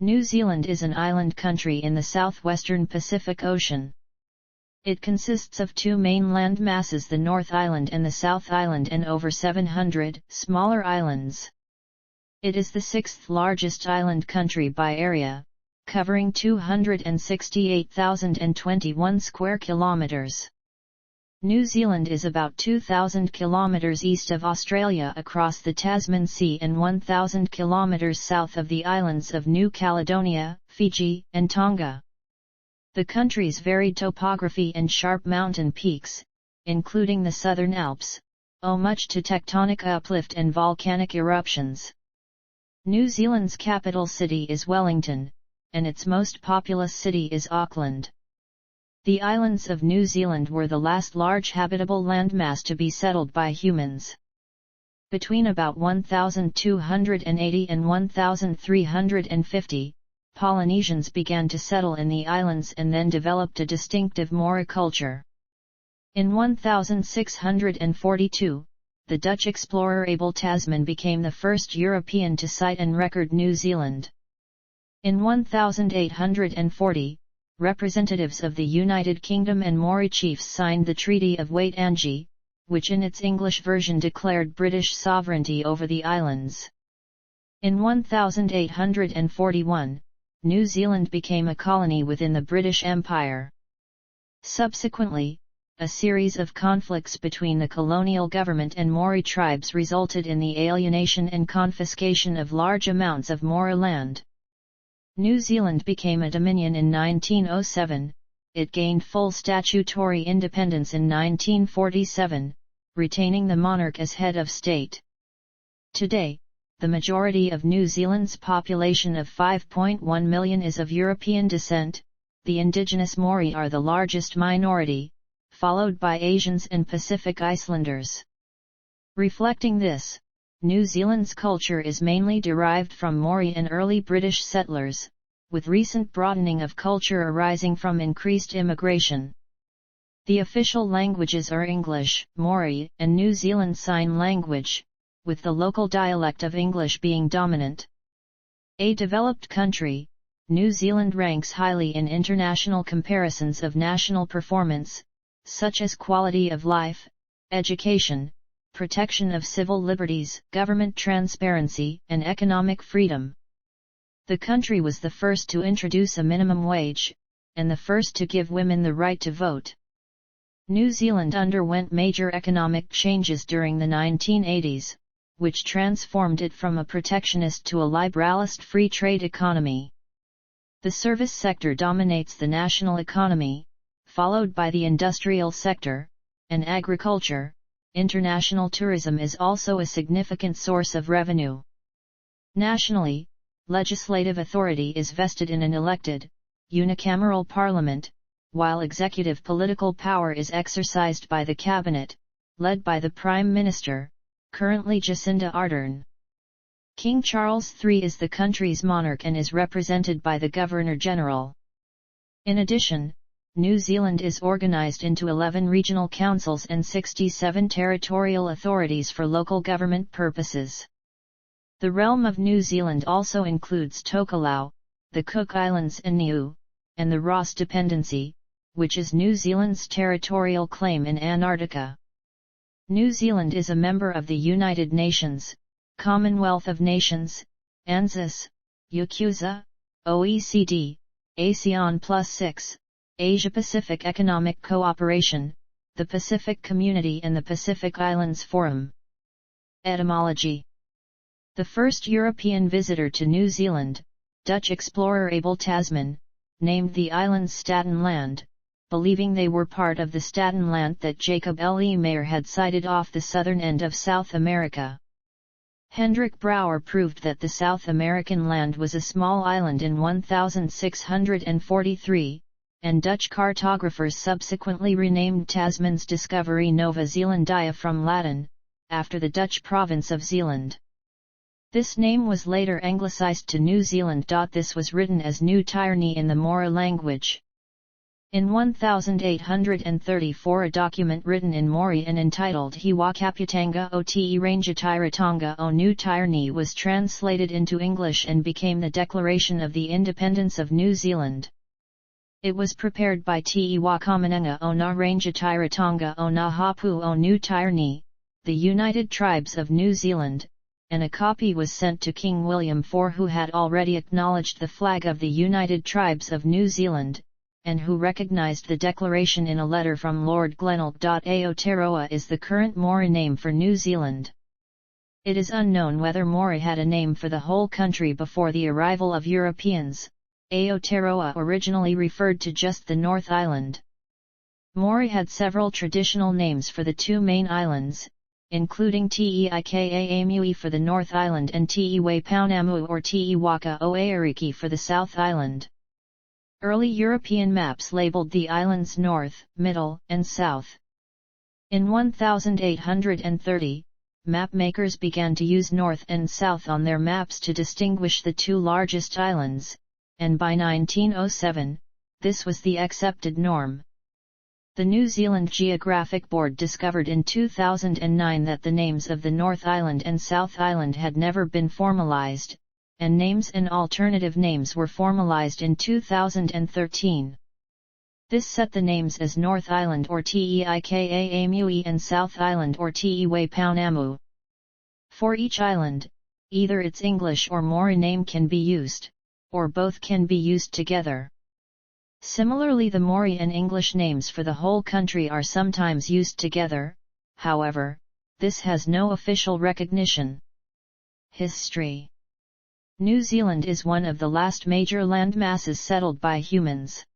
New Zealand is an island country in the southwestern Pacific Ocean. It consists of two main land masses, the North Island and the South Island, and over 700 smaller islands. It is the sixth largest island country by area, covering 268,021 square kilometers. New Zealand is about 2,000 kilometers east of Australia across the Tasman Sea and 1,000 kilometers south of the islands of New Caledonia, Fiji, and Tonga. The country's varied topography and sharp mountain peaks, including the Southern Alps, owe much to tectonic uplift and volcanic eruptions. New Zealand's capital city is Wellington, and its most populous city is Auckland. The islands of New Zealand were the last large habitable landmass to be settled by humans. Between about 1280 and 1350, Polynesians began to settle in the islands and then developed a distinctive Maori culture. In 1642, the Dutch explorer Abel Tasman became the first European to sight and record New Zealand. In 1840, representatives of the United Kingdom and Maori chiefs signed the Treaty of Waitangi, which in its English version declared British sovereignty over the islands. In 1841, New Zealand became a colony within the British Empire. Subsequently, a series of conflicts between the colonial government and Maori tribes resulted in the alienation and confiscation of large amounts of Maori land. New Zealand became a dominion in 1907, it gained full statutory independence in 1947, retaining the monarch as head of state. Today, the majority of New Zealand's population of 5.1 million is of European descent. The indigenous Maori are the largest minority, followed by Asians and Pacific Islanders. Reflecting this, New Zealand's culture is mainly derived from Maori and early British settlers, with recent broadening of culture arising from increased immigration. The official languages are English, Maori, and New Zealand Sign Language, with the local dialect of English being dominant. A developed country, New Zealand ranks highly in international comparisons of national performance, such as quality of life, education, protection of civil liberties, government transparency, and economic freedom. The country was the first to introduce a minimum wage, and the first to give women the right to vote. New Zealand underwent major economic changes during the 1980s, which transformed it from a protectionist to a liberalist free trade economy. The service sector dominates the national economy, followed by the industrial sector, and agriculture. International tourism is also a significant source of revenue. Nationally, legislative authority is vested in an elected, unicameral parliament, while executive political power is exercised by the cabinet, led by the Prime Minister, currently Jacinda Ardern. King Charles III is the country's monarch and is represented by the Governor-General. In addition, New Zealand is organized into 11 regional councils and 67 territorial authorities for local government purposes. The realm of New Zealand also includes Tokelau, the Cook Islands and Niue, and the Ross Dependency, which is New Zealand's territorial claim in Antarctica. New Zealand is a member of the United Nations, Commonwealth of Nations, ANZUS, UKUSA, OECD, ASEAN Plus 6, Asia-Pacific Economic Cooperation, the Pacific Community and the Pacific Islands Forum. Etymology. The first European visitor to New Zealand, Dutch explorer Abel Tasman, named the islands Staten Land, believing they were part of the Staten Land that Jacob L. E. Mayer had sighted off the southern end of South America. Hendrik Brouwer proved that the South American land was a small island in 1643, and Dutch cartographers subsequently renamed Tasman's discovery Nova Zealandia from Latin, after the Dutch province of Zeeland. This name was later anglicized to New Zealand. This was written as New Tyranny in the Maori language. In 1834 a document written in Mori and entitled Hiwa Kaputanga o Te Rangatiratanga o New Tyranny was translated into English and became the Declaration of the Independence of New Zealand. It was prepared by Te Wakamanenga o Na Rangatiratanga o Na Hapu o New Tyranny, the United Tribes of New Zealand, and a copy was sent to King William IV, who had already acknowledged the flag of the United Tribes of New Zealand, and who recognized the declaration in a letter from Lord Glenelg. Aotearoa is the current Maori name for New Zealand. It is unknown whether Maori had a name for the whole country before the arrival of Europeans. Aotearoa originally referred to just the North Island. Maori had several traditional names for the two main islands, including Teikaamui for the North Island and Te Waipaunamu or Te Waka o Aoriki for the South Island. Early European maps labeled the islands North, Middle, and South. In 1830, mapmakers began to use North and South on their maps to distinguish the two largest islands, and by 1907, this was the accepted norm. The New Zealand Geographic Board discovered in 2009 that the names of the North Island and South Island had never been formalised, and names and alternative names were formalized in 2013. This set the names as North Island or Teikaamui and South Island or Te Waipaunamu. For each island, either its English or Maori name can be used, or both can be used together. Similarly, the Maori and English names for the whole country are sometimes used together, however, this has no official recognition. History. New Zealand is one of the last major landmasses settled by humans.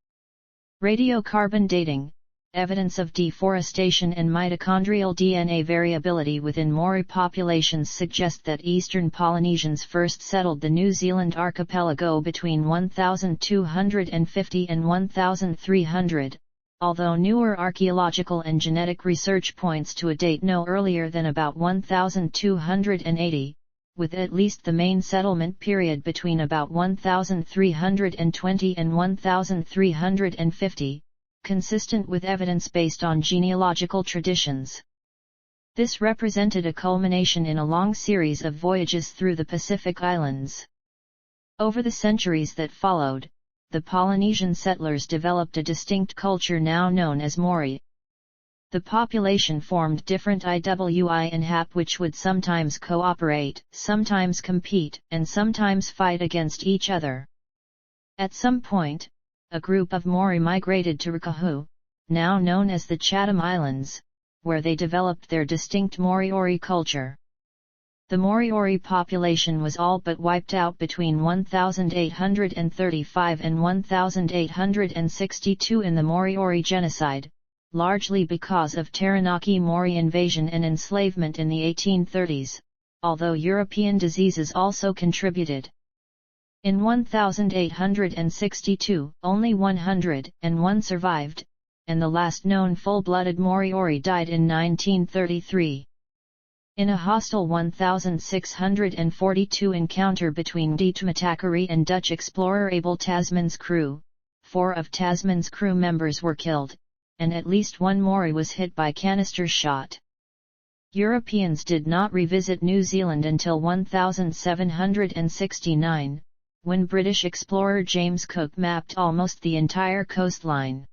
Radiocarbon dating, evidence of deforestation and mitochondrial DNA variability within Maori populations suggest that Eastern Polynesians first settled the New Zealand archipelago between 1250 and 1300, although newer archaeological and genetic research points to a date no earlier than about 1280. With at least the main settlement period between about 1320 and 1350, consistent with evidence based on genealogical traditions. This represented a culmination in a long series of voyages through the Pacific Islands. Over the centuries that followed, the Polynesian settlers developed a distinct culture now known as Maori. The population formed different iwi and hap which would sometimes cooperate, sometimes compete, and sometimes fight against each other. At some point, a group of Maori migrated to Rukahu, now known as the Chatham Islands, where they developed their distinct Moriori culture. The Moriori population was all but wiped out between 1835 and 1862 in the Moriori genocide, largely because of Taranaki Maori invasion and enslavement in the 1830s, although European diseases also contributed. In 1862, only 101 survived, and the last known full-blooded Moriori died in 1933. In a hostile 1642 encounter between De Tamatakari and Dutch explorer Abel Tasman's crew, 4 of Tasman's crew members were killed, and at least one Maori was hit by canister shot. Europeans did not revisit New Zealand until 1769, when British explorer James Cook mapped almost the entire coastline.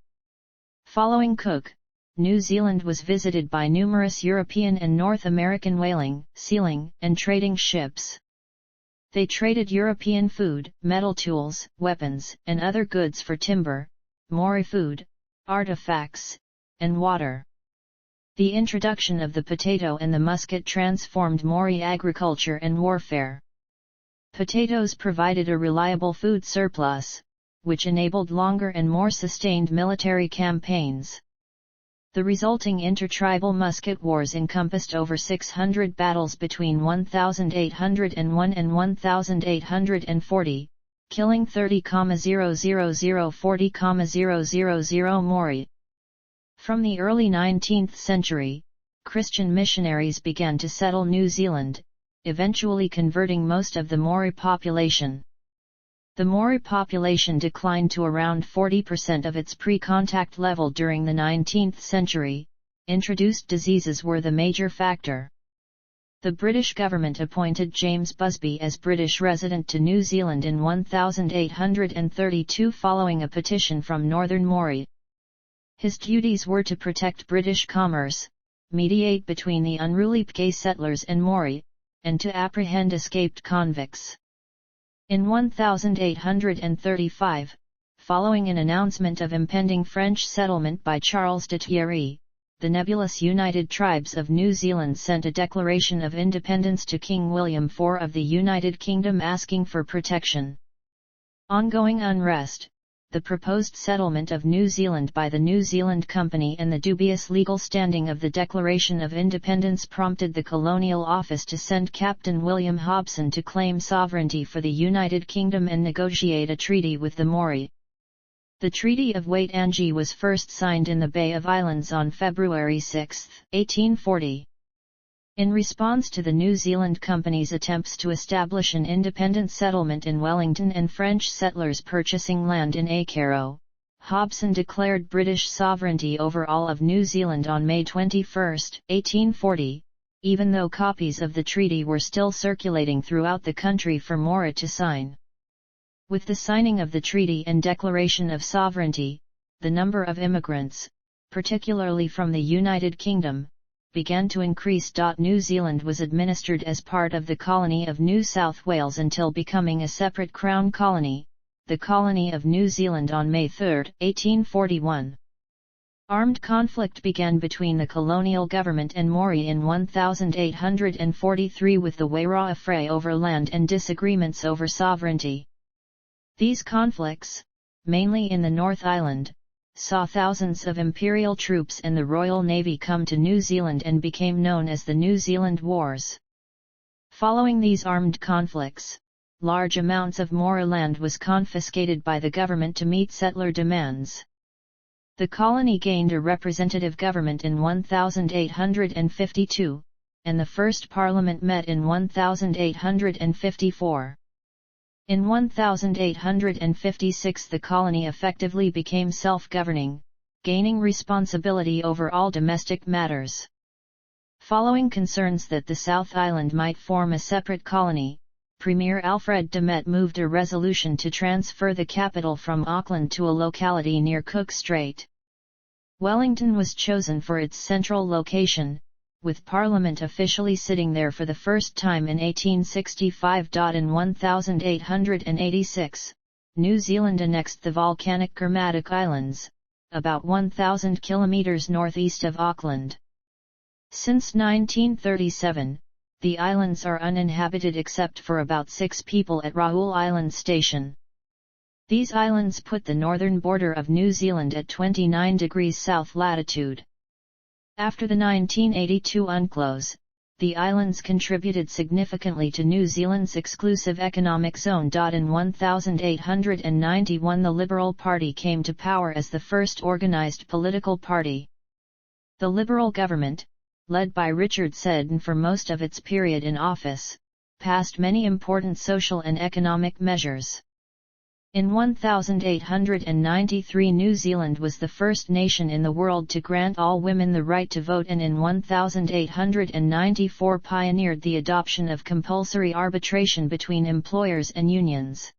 Following Cook, New Zealand was visited by numerous European and North American whaling, sealing, and trading ships. They traded European food, metal tools, weapons, and other goods for timber, Maori food, artifacts, and water. The introduction of the potato and the musket transformed Maori agriculture and warfare. Potatoes provided a reliable food surplus, which enabled longer and more sustained military campaigns. The resulting intertribal musket wars encompassed over 600 battles between 1801 and 1840, killing 30,000–40,000 Maori. From the early 19th century, Christian missionaries began to settle New Zealand, eventually converting most of the Maori population. The Maori population declined to around 40% of its pre-contact level during the 19th century. Introduced diseases were the major factor. The British government appointed James Busby as British resident to New Zealand in 1832 following a petition from Northern Maori. His duties were to protect British commerce, mediate between the unruly P'kay settlers and Maori, and to apprehend escaped convicts. In 1835, following an announcement of impending French settlement by Charles de Thierry, the nebulous United Tribes of New Zealand sent a declaration of independence to King William IV of the United Kingdom asking for protection. Ongoing unrest, the proposed settlement of New Zealand by the New Zealand Company and the dubious legal standing of the Declaration of Independence prompted the Colonial Office to send Captain William Hobson to claim sovereignty for the United Kingdom and negotiate a treaty with the Maori. The Treaty of Waitangi was first signed in the Bay of Islands on February 6, 1840. In response to the New Zealand Company's attempts to establish an independent settlement in Wellington and French settlers purchasing land in Aikaro, Hobson declared British sovereignty over all of New Zealand on May 21, 1840, even though copies of the treaty were still circulating throughout the country for Maori to sign. With the signing of the treaty and declaration of sovereignty, the number of immigrants, particularly from the United Kingdom, began to increase. New Zealand was administered as part of the colony of New South Wales until becoming a separate Crown colony, the Colony of New Zealand on May 3, 1841. Armed conflict began between the colonial government and Maori in 1843 with the Wairau Affray over land and disagreements over sovereignty. These conflicts, mainly in the North Island, saw thousands of Imperial troops and the Royal Navy come to New Zealand and became known as the New Zealand Wars. Following these armed conflicts, large amounts of Maori land was confiscated by the government to meet settler demands. The colony gained a representative government in 1852, and the first parliament met in 1854. In 1856 the colony effectively became self-governing, gaining responsibility over all domestic matters. Following concerns that the South Island might form a separate colony, Premier Alfred de Met moved a resolution to transfer the capital from Auckland to a locality near Cook Strait. Wellington was chosen for its central location, with Parliament officially sitting there for the first time in 1865. In 1886, New Zealand annexed the volcanic Kermadec Islands, about 1,000 kilometers northeast of Auckland. Since 1937, the islands are uninhabited except for about 6 people at Raoul Island Station. These islands put the northern border of New Zealand at 29 degrees south latitude. After the 1982 UNCLOS, the islands contributed significantly to New Zealand's exclusive economic zone. In 1891 the Liberal Party came to power as the first organised political party. The Liberal government, led by Richard Seddon for most of its period in office, passed many important social and economic measures. In 1893 New Zealand was the first nation in the world to grant all women the right to vote, and in 1894 pioneered the adoption of compulsory arbitration between employers and unions.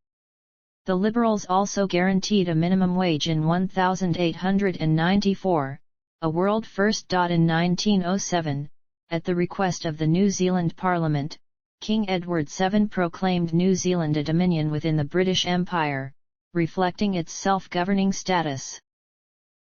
The Liberals also guaranteed a minimum wage in 1894, a world first. In 1907, at the request of the New Zealand Parliament, King Edward VII proclaimed New Zealand a dominion within the British Empire, reflecting its self-governing status.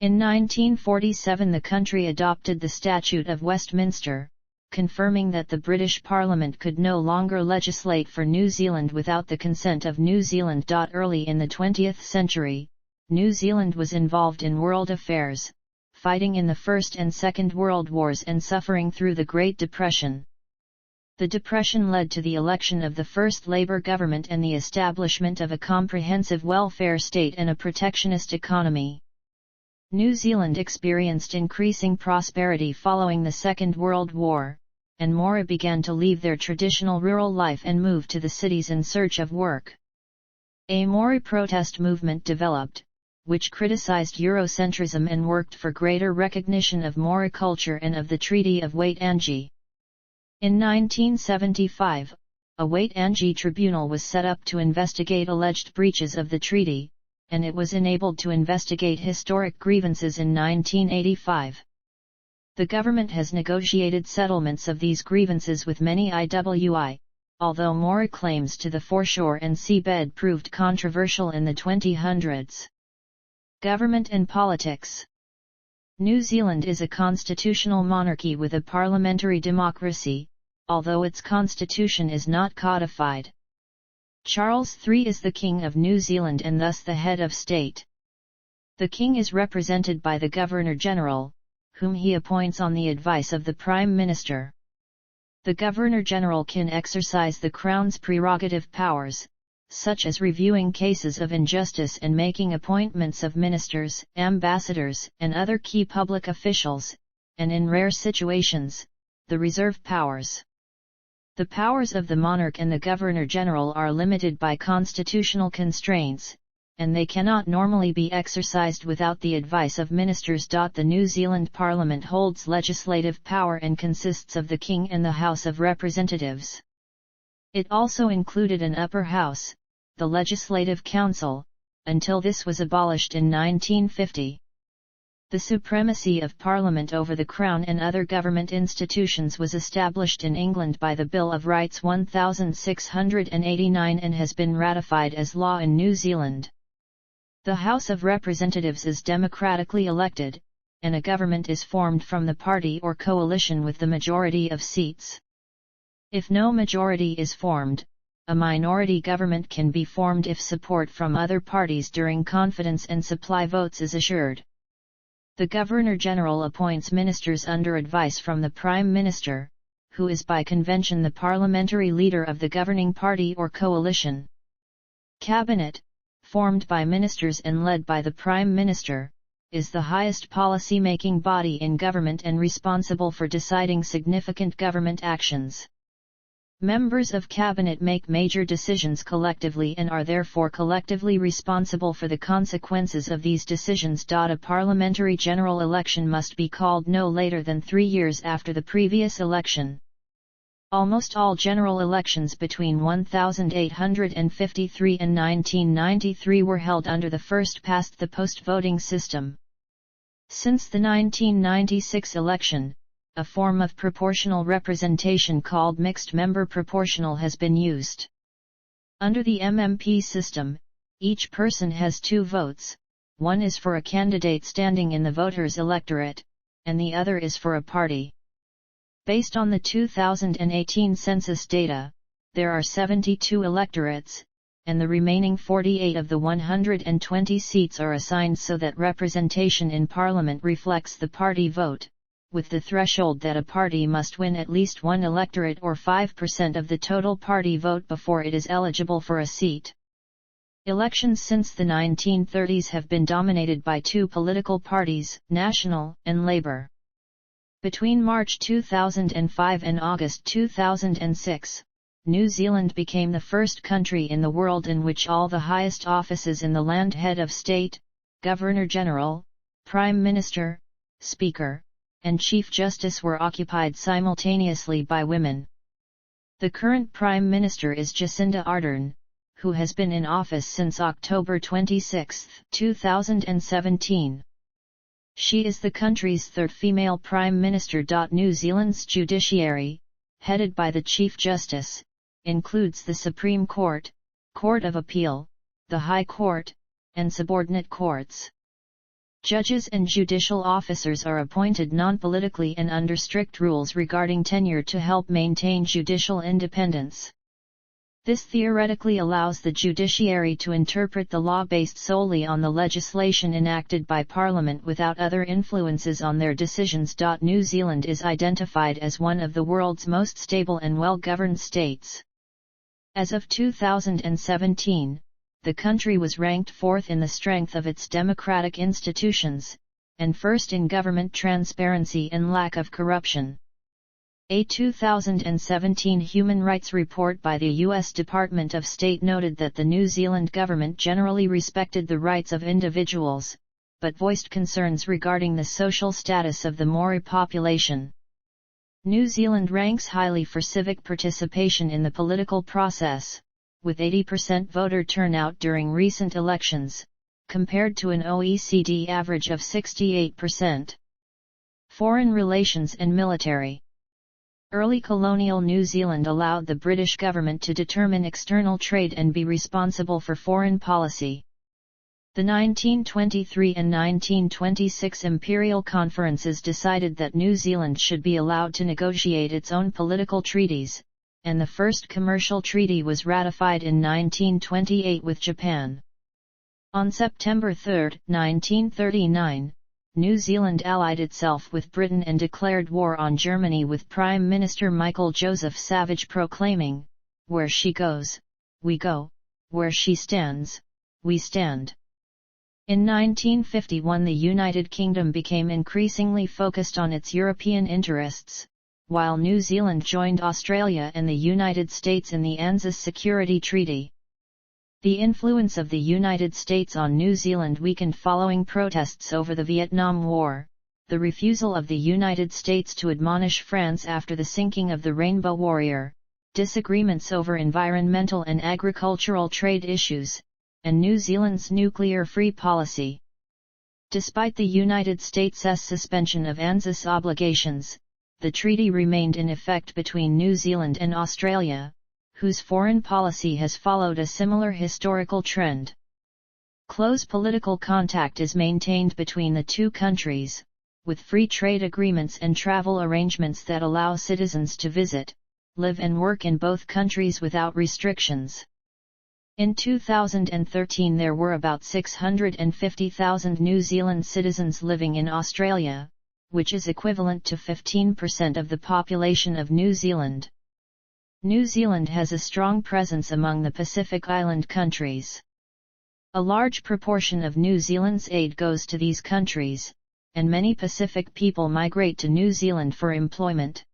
In 1947 the country adopted the Statute of Westminster, confirming that the British Parliament could no longer legislate for New Zealand without the consent of New Zealand. Early in the 20th century, New Zealand was involved in world affairs, fighting in the First and Second World Wars and suffering through the Great Depression. The Depression led to the election of the first Labour government and the establishment of a comprehensive welfare state and a protectionist economy. New Zealand experienced increasing prosperity following the Second World War, and Maori began to leave their traditional rural life and move to the cities in search of work. A Maori protest movement developed, which criticized Eurocentrism and worked for greater recognition of Maori culture and of the Treaty of Waitangi. In 1975, a Waitangi tribunal was set up to investigate alleged breaches of the treaty, and it was enabled to investigate historic grievances in 1985. The government has negotiated settlements of these grievances with many IWI, although Maori claims to the foreshore and seabed proved controversial in the 2000s. Government and politics. New Zealand is a constitutional monarchy with a parliamentary democracy, although its constitution is not codified. Charles III is the King of New Zealand and thus the head of state. The King is represented by the Governor-General, whom he appoints on the advice of the Prime Minister. The Governor-General can exercise the Crown's prerogative powers, such as reviewing cases of injustice and making appointments of ministers, ambassadors, and other key public officials, and in rare situations, the reserve powers. The powers of the monarch and the Governor-General are limited by constitutional constraints, and they cannot normally be exercised without the advice of ministers. The New Zealand Parliament holds legislative power and consists of the King and the House of Representatives. It also included an upper house, the Legislative Council, until this was abolished in 1950. The supremacy of Parliament over the Crown and other government institutions was established in England by the Bill of Rights 1689 and has been ratified as law in New Zealand. The House of Representatives is democratically elected, and a government is formed from the party or coalition with the majority of seats. If no majority is formed, a minority government can be formed if support from other parties during confidence and supply votes is assured. The Governor-General appoints ministers under advice from the Prime Minister, who is by convention the parliamentary leader of the governing party or coalition. Cabinet, formed by ministers and led by the Prime Minister, is the highest policy-making body in government and responsible for deciding significant government actions. Members of Cabinet make major decisions collectively and are therefore collectively responsible for the consequences of these decisions. A parliamentary general election must be called no later than 3 years after the previous election. Almost all general elections between 1853 and 1993 were held under the first-past-the-post voting system. Since the 1996 election, a form of proportional representation called mixed-member proportional has been used. Under the MMP system, each person has 2 votes, one is for a candidate standing in the voters' electorate, and the other is for a party. Based on the 2018 census data, there are 72 electorates, and the remaining 48 of the 120 seats are assigned so that representation in Parliament reflects the party vote, with the threshold that a party must win at least one electorate or 5% of the total party vote before it is eligible for a seat. Elections since the 1930s have been dominated by 2 political parties, National and Labour. Between March 2005 and August 2006, New Zealand became the first country in the world in which all the highest offices in the land, head of state, Governor-General, Prime Minister, Speaker, and Chief Justice, were occupied simultaneously by women. The current Prime Minister is Jacinda Ardern, who has been in office since October 26, 2017. She is the country's 3rd female Prime Minister. New Zealand's judiciary, headed by the Chief Justice, includes the Supreme Court, Court of Appeal, the High Court, and subordinate courts. Judges and judicial officers are appointed non-politically and under strict rules regarding tenure to help maintain judicial independence. This theoretically allows the judiciary to interpret the law based solely on the legislation enacted by Parliament without other influences on their decisions. New Zealand is identified as one of the world's most stable and well-governed states. As of 2017, the country was ranked 4th in the strength of its democratic institutions, and 1st in government transparency and lack of corruption. A 2017 human rights report by the U.S. Department of State noted that the New Zealand government generally respected the rights of individuals, but voiced concerns regarding the social status of the Maori population. New Zealand ranks highly for civic participation in the political process, with 80% voter turnout during recent elections, compared to an OECD average of 68%. Foreign relations and military. Early colonial New Zealand allowed the British government to determine external trade and be responsible for foreign policy. The 1923 and 1926 imperial conferences decided that New Zealand should be allowed to negotiate its own political treaties, and the first commercial treaty was ratified in 1928 with Japan. On September 3, 1939, New Zealand allied itself with Britain and declared war on Germany, with Prime Minister Michael Joseph Savage proclaiming, "Where she goes, we go, where she stands, we stand." In 1951 the United Kingdom became increasingly focused on its European interests, while New Zealand joined Australia and the United States in the ANZUS Security Treaty. The influence of the United States on New Zealand weakened following protests over the Vietnam War, the refusal of the United States to admonish France after the sinking of the Rainbow Warrior, disagreements over environmental and agricultural trade issues, and New Zealand's nuclear-free policy. Despite the United States' suspension of ANZUS obligations, the treaty remained in effect between New Zealand and Australia, whose foreign policy has followed a similar historical trend. Close political contact is maintained between the two countries, with free trade agreements and travel arrangements that allow citizens to visit, live and work in both countries without restrictions. In 2013 there were about 650,000 New Zealand citizens living in Australia, which is equivalent to 15% of the population of New Zealand. New Zealand has a strong presence among the Pacific Island countries. A large proportion of New Zealand's aid goes to these countries, and many Pacific people migrate to New Zealand for employment.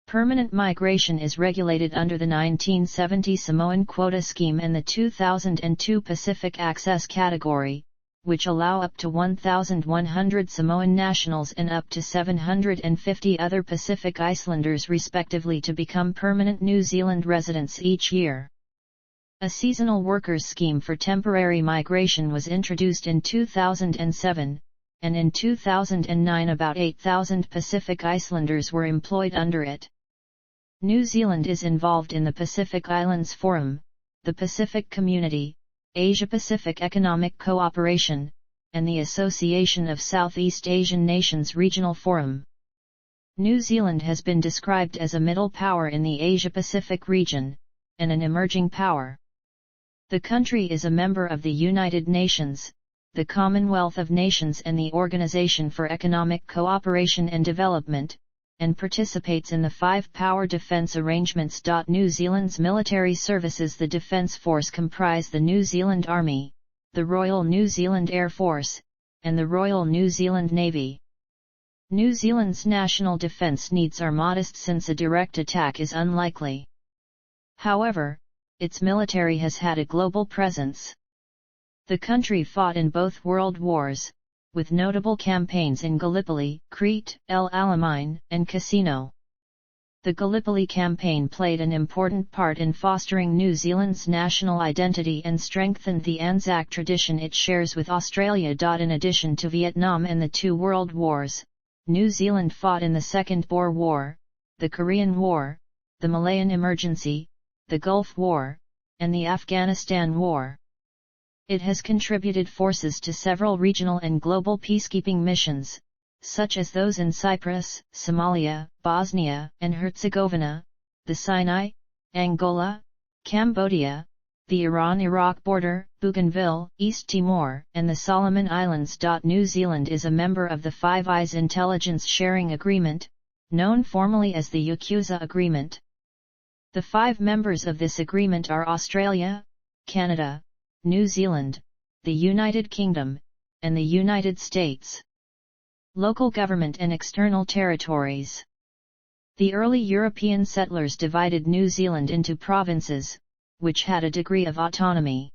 Permanent migration is regulated under the 1970 Samoan Quota Scheme and the 2002 Pacific Access Category, which allow up to 1,100 Samoan nationals and up to 750 other Pacific Islanders respectively to become permanent New Zealand residents each year. A seasonal workers scheme for temporary migration was introduced in 2007, and in 2009 about 8,000 Pacific Islanders were employed under it. New Zealand is involved in the Pacific Islands Forum, the Pacific Community, Asia-Pacific Economic Cooperation, and the Association of Southeast Asian Nations Regional Forum. New Zealand has been described as a middle power in the Asia-Pacific region, and an emerging power. The country is a member of the United Nations, the Commonwealth of Nations and the Organization for Economic Cooperation and Development, and participates in the Five Power Defence Arrangements. New Zealand's military services. The Defence Force comprise the New Zealand Army, the Royal New Zealand Air Force, and the Royal New Zealand Navy. New Zealand's national defence needs are modest since a direct attack is unlikely. However, its military has had a global presence. The country fought in both world wars, with notable campaigns in Gallipoli, Crete, El Alamein, and Cassino. The Gallipoli campaign played an important part in fostering New Zealand's national identity and strengthened the Anzac tradition it shares with Australia. In addition to Vietnam and the two world wars, New Zealand fought in the Second Boer War, the Korean War, the Malayan Emergency, the Gulf War, and the Afghanistan War. It has contributed forces to several regional and global peacekeeping missions, such as those in Cyprus, Somalia, Bosnia and Herzegovina, the Sinai, Angola, Cambodia, the Iran-Iraq border, Bougainville, East Timor, and the Solomon Islands. New Zealand is a member of the Five Eyes Intelligence Sharing Agreement, known formally as the Yakuza Agreement. The 5 members of this agreement are Australia, Canada, New Zealand, the United Kingdom, and the United States. Local government and external territories. The early European settlers divided New Zealand into provinces, which had a degree of autonomy.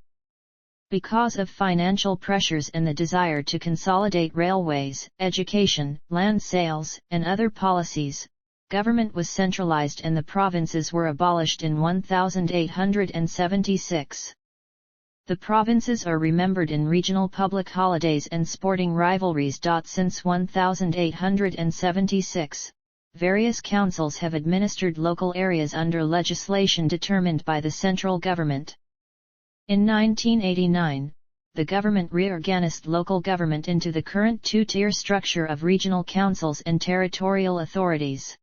Because of financial pressures and the desire to consolidate railways, education, land sales, and other policies, government was centralized and the provinces were abolished in 1876. The provinces are remembered in regional public holidays and sporting rivalries. Since 1876, various councils have administered local areas under legislation determined by the central government. In 1989, the government reorganized local government into the current two-tier structure of regional councils and territorial authorities.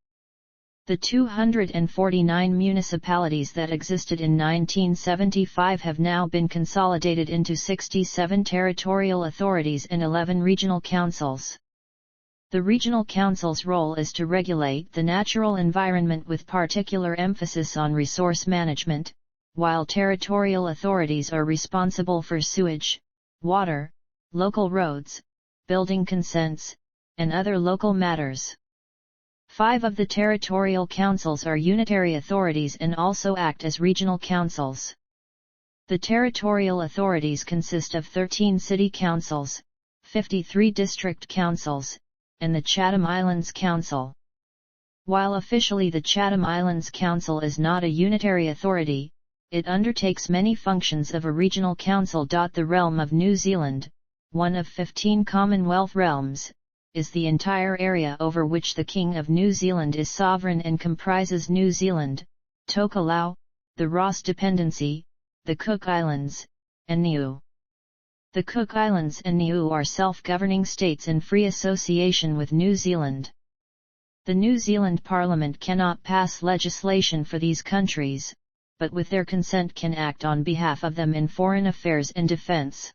The 249 municipalities that existed in 1975 have now been consolidated into 67 territorial authorities and 11 regional councils. The regional council's role is to regulate the natural environment with particular emphasis on resource management, while territorial authorities are responsible for sewage, water, local roads, building consents, and other local matters. 5 of the territorial councils are unitary authorities and also act as regional councils. The territorial authorities consist of 13 city councils, 53 district councils, and the Chatham Islands Council. While officially the Chatham Islands Council is not a unitary authority, it undertakes many functions of a regional council. The realm of New Zealand, one of 15 Commonwealth realms, is the entire area over which the King of New Zealand is sovereign and comprises New Zealand, Tokelau, the Ross Dependency, the Cook Islands, and Niue. The Cook Islands and Niue are self-governing states in free association with New Zealand. The New Zealand Parliament cannot pass legislation for these countries, but with their consent can act on behalf of them in foreign affairs and defence.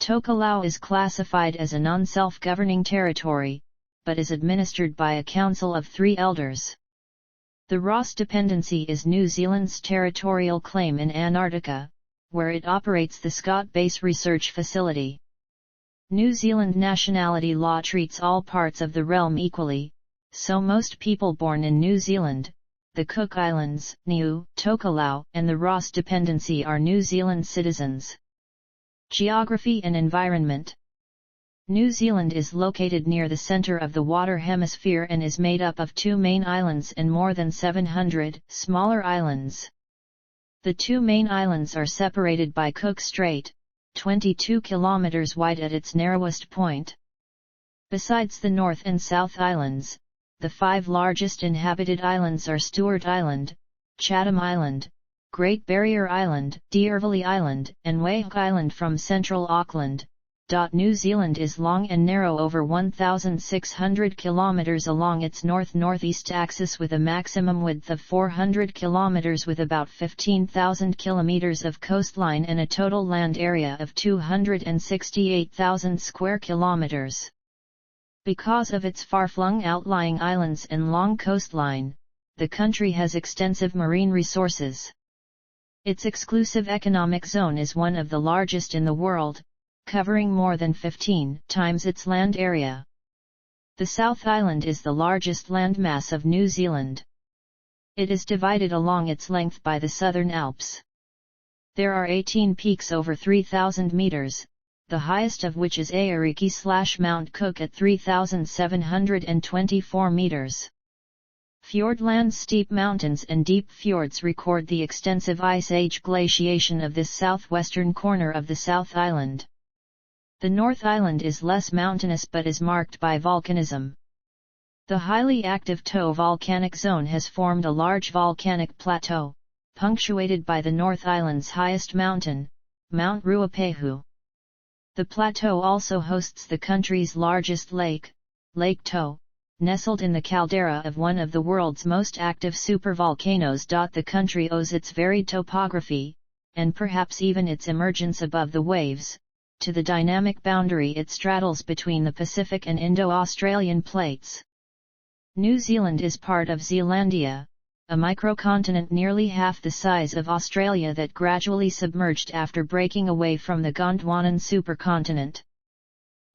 Tokelau is classified as a non-self-governing territory, but is administered by a council of 3 elders. The Ross Dependency is New Zealand's territorial claim in Antarctica, where it operates the Scott Base Research Facility. New Zealand nationality law treats all parts of the realm equally, so most people born in New Zealand, the Cook Islands, Niue, Tokelau, and the Ross Dependency are New Zealand citizens. Geography and environment. New Zealand is located near the centre of the water hemisphere and is made up of 2 main islands and more than 700 smaller islands. The 2 main islands are separated by Cook Strait, 22 kilometers wide at its narrowest point. Besides the North and South Islands, the 5 largest inhabited islands are Stewart Island, Chatham Island, Great Barrier Island, D'Urville Island, and Waihook Island from central Auckland. New Zealand is long and narrow, over 1,600 kilometers along its north-northeast axis, with a maximum width of 400 kilometers, with about 15,000 kilometers of coastline and a total land area of 268,000 square kilometers. Because of its far-flung outlying islands and long coastline, the country has extensive marine resources. Its exclusive economic zone is one of the largest in the world, covering more than 15 times its land area. The South Island is the largest landmass of New Zealand. It is divided along its length by the Southern Alps. There are 18 peaks over 3,000 meters, the highest of which is Aoriki/Mount Cook at 3,724 meters. Fjordlands, steep mountains and deep fjords record the extensive Ice Age glaciation of this southwestern corner of the South Island. The North Island is less mountainous but is marked by volcanism. The highly active Toe volcanic zone has formed a large volcanic plateau, punctuated by the North Island's highest mountain, Mount Ruapehu. The plateau also hosts the country's largest lake, Lake Toe, nestled in the caldera of one of the world's most active supervolcanoes. The country owes its varied topography, and perhaps even its emergence above the waves, to the dynamic boundary it straddles between the Pacific and Indo-Australian plates. New Zealand is part of Zealandia, a microcontinent nearly half the size of Australia that gradually submerged after breaking away from the Gondwanan supercontinent.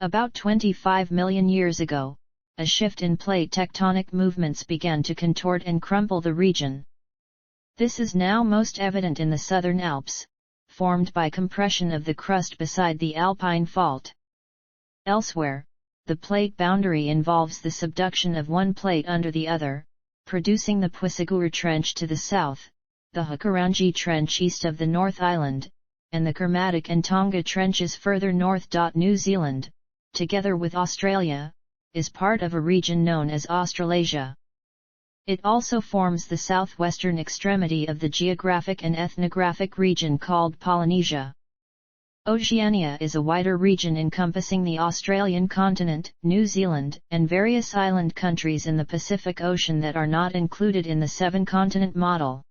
About 25 million years ago, a shift in plate tectonic movements began to contort and crumple the region. This is now most evident in the southern Alps, formed by compression of the crust beside the Alpine fault. Elsewhere, the plate boundary involves the subduction of one plate under the other, producing the Puisagur Trench to the south, the Hukarangi Trench east of the North Island, and the Kermadec and Tonga Trenches further north. New Zealand, together with Australia, is part of a region known as Australasia. It also forms the southwestern extremity of the geographic and ethnographic region called Polynesia. Oceania is a wider region encompassing the Australian continent, New Zealand, and various island countries in the Pacific Ocean that are not included in the seven-continent model.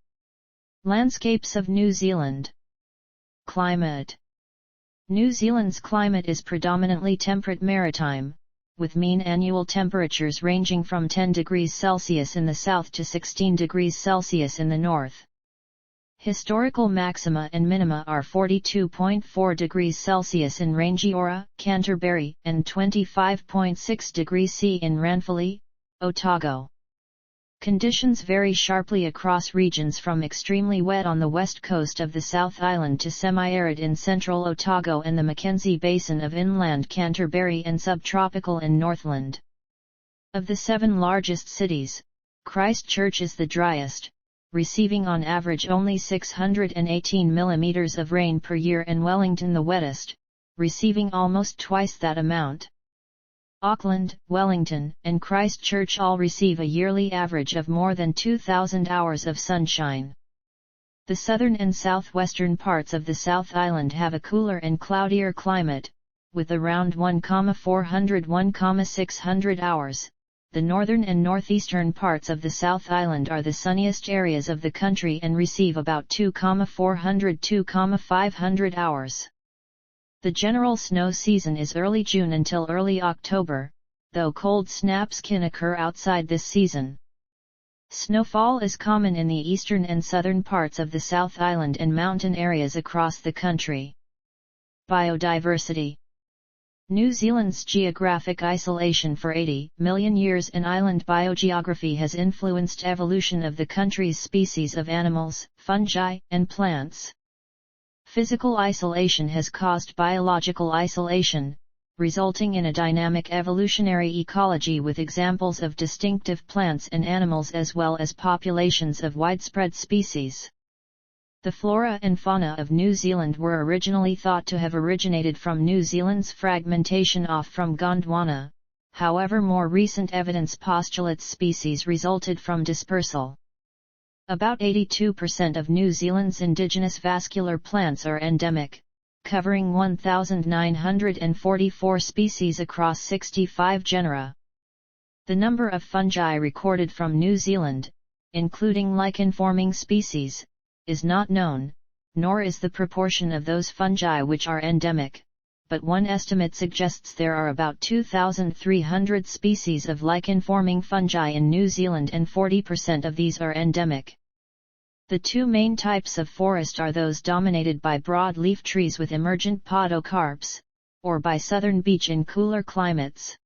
Landscapes of New Zealand. Climate. New Zealand's climate is predominantly temperate maritime, with mean annual temperatures ranging from 10 degrees Celsius in the south to 16 degrees Celsius in the north. Historical maxima and minima are 42.4 degrees Celsius in Rangiora, Canterbury, and 25.6 degrees C in Ranfurly, Otago. Conditions vary sharply across regions from extremely wet on the west coast of the South Island to semi-arid in central Otago and the Mackenzie Basin of inland Canterbury and subtropical in Northland. Of the 7 largest cities, Christchurch is the driest, receiving on average only 618 mm of rain per year, and Wellington the wettest, receiving almost twice that amount. Auckland, Wellington, and Christchurch all receive a yearly average of more than 2,000 hours of sunshine. The southern and southwestern parts of the South Island have a cooler and cloudier climate, with around 1,400–1,600 hours. The northern and northeastern parts of the South Island are the sunniest areas of the country and receive about 2,400–2,500 hours. The general snow season is early June until early October, though cold snaps can occur outside this season. Snowfall is common in the eastern and southern parts of the South Island and mountain areas across the country. Biodiversity. New Zealand's geographic isolation for 80 million years and island biogeography has influenced evolution of the country's species of animals, fungi, and plants. Physical isolation has caused biological isolation, resulting in a dynamic evolutionary ecology with examples of distinctive plants and animals as well as populations of widespread species. The flora and fauna of New Zealand were originally thought to have originated from New Zealand's fragmentation off from Gondwana, however more recent evidence postulates species resulted from dispersal. About 82% of New Zealand's indigenous vascular plants are endemic, covering 1,944 species across 65 genera. The number of fungi recorded from New Zealand, including lichen-forming species, is not known, nor is the proportion of those fungi which are endemic, but one estimate suggests there are about 2,300 species of lichen-forming fungi in New Zealand and 40% of these are endemic. The two main types of forest are those dominated by broadleaf trees with emergent podocarps, or by southern beech in cooler climates.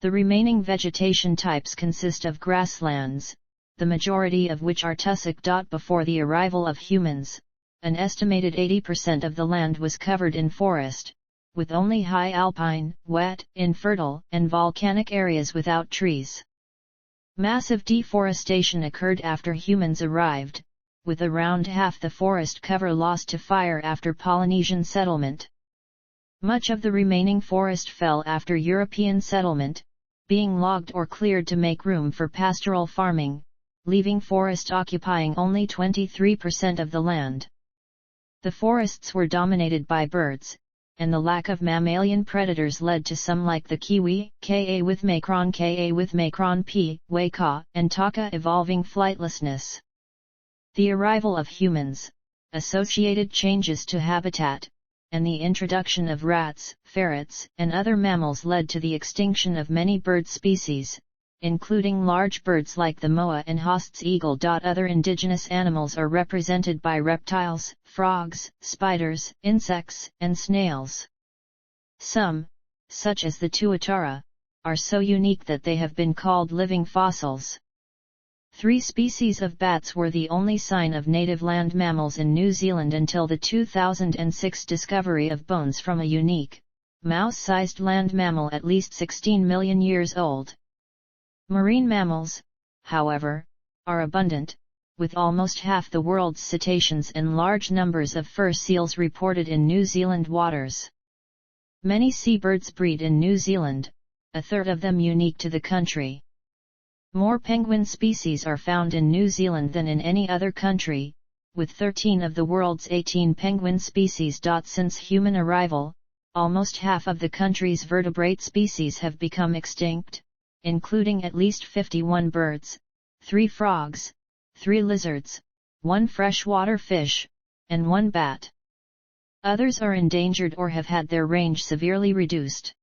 The remaining vegetation types consist of grasslands, the majority of which are tussock. Before the arrival of humans, an estimated 80% of the land was covered in forest, with only high alpine, wet, infertile, and volcanic areas without trees. Massive deforestation occurred after humans arrived, with around half the forest cover lost to fire after Polynesian settlement. Much of the remaining forest fell after European settlement, being logged or cleared to make room for pastoral farming, leaving forest occupying only 23% of the land. The forests were dominated by birds, and the lack of mammalian predators led to some like the kiwi, Ka with macron P, waka, and taka evolving flightlessness. The arrival of humans, associated changes to habitat, and the introduction of rats, ferrets, and other mammals led to the extinction of many bird species, including large birds like the moa and Haast's eagle. Other indigenous animals are represented by reptiles, frogs, spiders, insects, and snails. Some, such as the tuatara, are so unique that they have been called living fossils. 3 species of bats were the only sign of native land mammals in New Zealand until the 2006 discovery of bones from a unique, mouse-sized land mammal at least 16 million years old. Marine mammals, however, are abundant, with almost half the world's cetaceans and large numbers of fur seals reported in New Zealand waters. Many seabirds breed in New Zealand, a third of them unique to the country. More penguin species are found in New Zealand than in any other country, with 13 of the world's 18 penguin species. Since human arrival, almost half of the country's vertebrate species have become extinct, including at least 51 birds, 3 frogs, 3 lizards, 1 freshwater fish, and 1 bat. Others are endangered or have had their range severely reduced.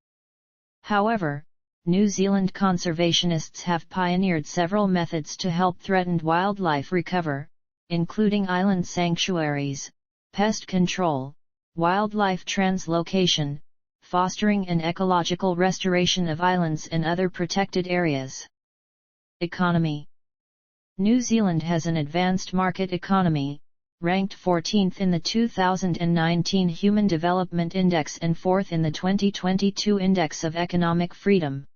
However, New Zealand conservationists have pioneered several methods to help threatened wildlife recover, including island sanctuaries, pest control, wildlife translocation, fostering an ecological restoration of islands and other protected areas. Economy. New Zealand has an advanced market economy, ranked 14th in the 2019 Human Development Index and 4th in the 2022 Index of Economic Freedom.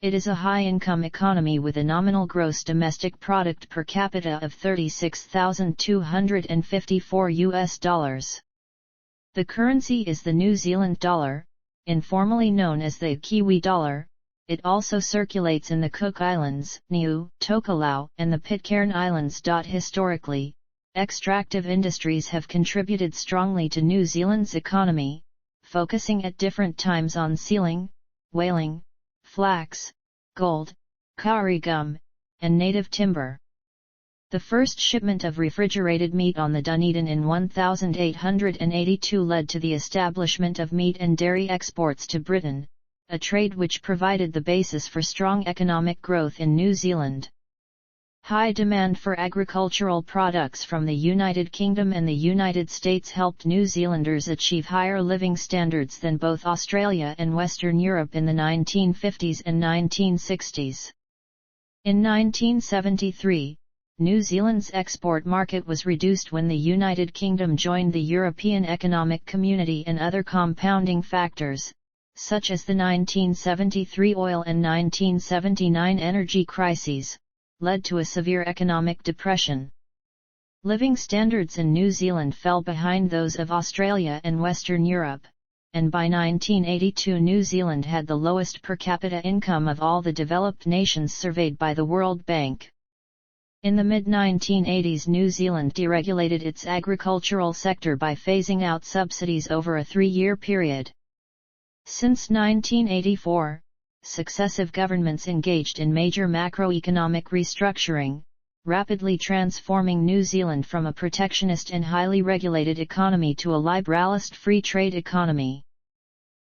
It is a high-income economy with a nominal gross domestic product per capita of $36,254. The currency is the New Zealand dollar, informally known as the Kiwi dollar. It also circulates in the Cook Islands, Niue, Tokelau, and the Pitcairn Islands. Historically, extractive industries have contributed strongly to New Zealand's economy, focusing at different times on sealing, whaling, flax, gold, kauri gum, and native timber. The first shipment of refrigerated meat on the Dunedin in 1882 led to the establishment of meat and dairy exports to Britain, a trade which provided the basis for strong economic growth in New Zealand. High demand for agricultural products from the United Kingdom and the United States helped New Zealanders achieve higher living standards than both Australia and Western Europe in the 1950s and 1960s. In 1973, New Zealand's export market was reduced when the United Kingdom joined the European Economic Community, and other compounding factors, such as the 1973 oil and 1979 energy crises, led to a severe economic depression. Living standards in New Zealand fell behind those of Australia and Western Europe, and by 1982 New Zealand had the lowest per capita income of all the developed nations surveyed by the World Bank. In the mid-1980s, New Zealand deregulated its agricultural sector by phasing out subsidies over a 3-year period. Since 1984, successive governments engaged in major macroeconomic restructuring, rapidly transforming New Zealand from a protectionist and highly regulated economy to a liberalist free trade economy.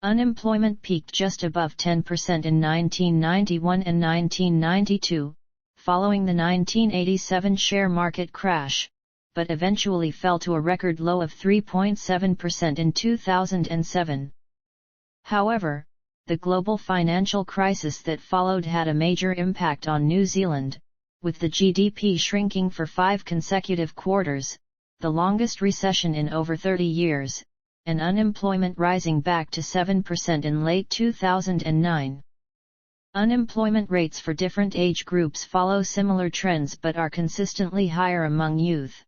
Unemployment peaked just above 10% in 1991 and 1992, following the 1987 share market crash, but eventually fell to a record low of 3.7% in 2007. However, the global financial crisis that followed had a major impact on New Zealand, with the GDP shrinking for 5 consecutive quarters, the longest recession in over 30 years, and unemployment rising back to 7% in late 2009. Unemployment rates for different age groups follow similar trends but are consistently higher among youth.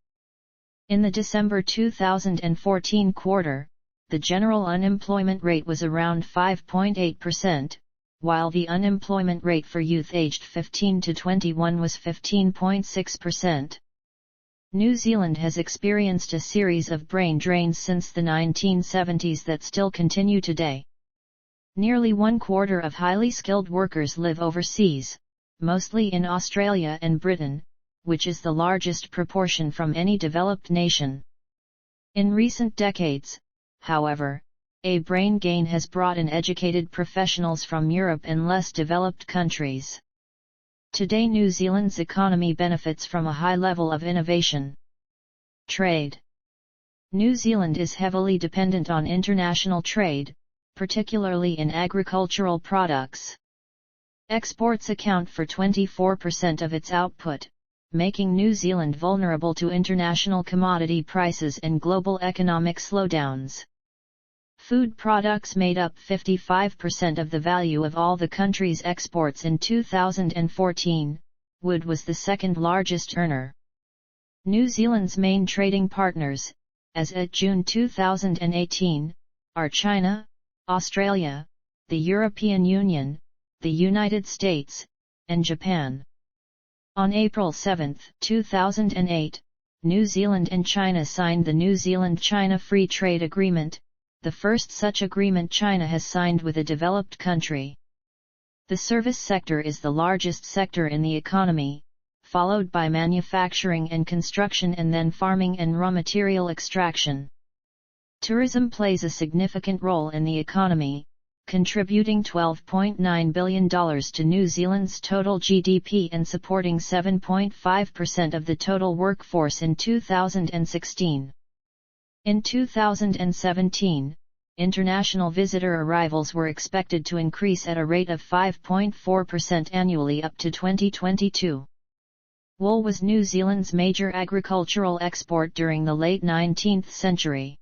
In the December 2014 quarter, the general unemployment rate was around 5.8%, while the unemployment rate for youth aged 15 to 21 was 15.6%. New Zealand has experienced a series of brain drains since the 1970s that still continue today. Nearly 1/4 of highly skilled workers live overseas, mostly in Australia and Britain, which is the largest proportion from any developed nation. In recent decades, however, a brain gain has brought in educated professionals from Europe and less developed countries. Today New Zealand's economy benefits from a high level of innovation. Trade. New Zealand is heavily dependent on international trade, particularly in agricultural products. Exports account for 24% of its output, making New Zealand vulnerable to international commodity prices and global economic slowdowns. Food products made up 55% of the value of all the country's exports in 2014, wood was the second largest earner. New Zealand's main trading partners, as at June 2018, are China, Australia, the European Union, the United States, and Japan. On April 7, 2008, New Zealand and China signed the New Zealand-China Free Trade Agreement, the first such agreement China has signed with a developed country. The service sector is the largest sector in the economy, followed by manufacturing and construction and then farming and raw material extraction. Tourism plays a significant role in the economy, contributing $12.9 billion to New Zealand's total GDP and supporting 7.5% of the total workforce in 2016. In 2017, international visitor arrivals were expected to increase at a rate of 5.4% annually up to 2022. Wool was New Zealand's major agricultural export during the late 19th century.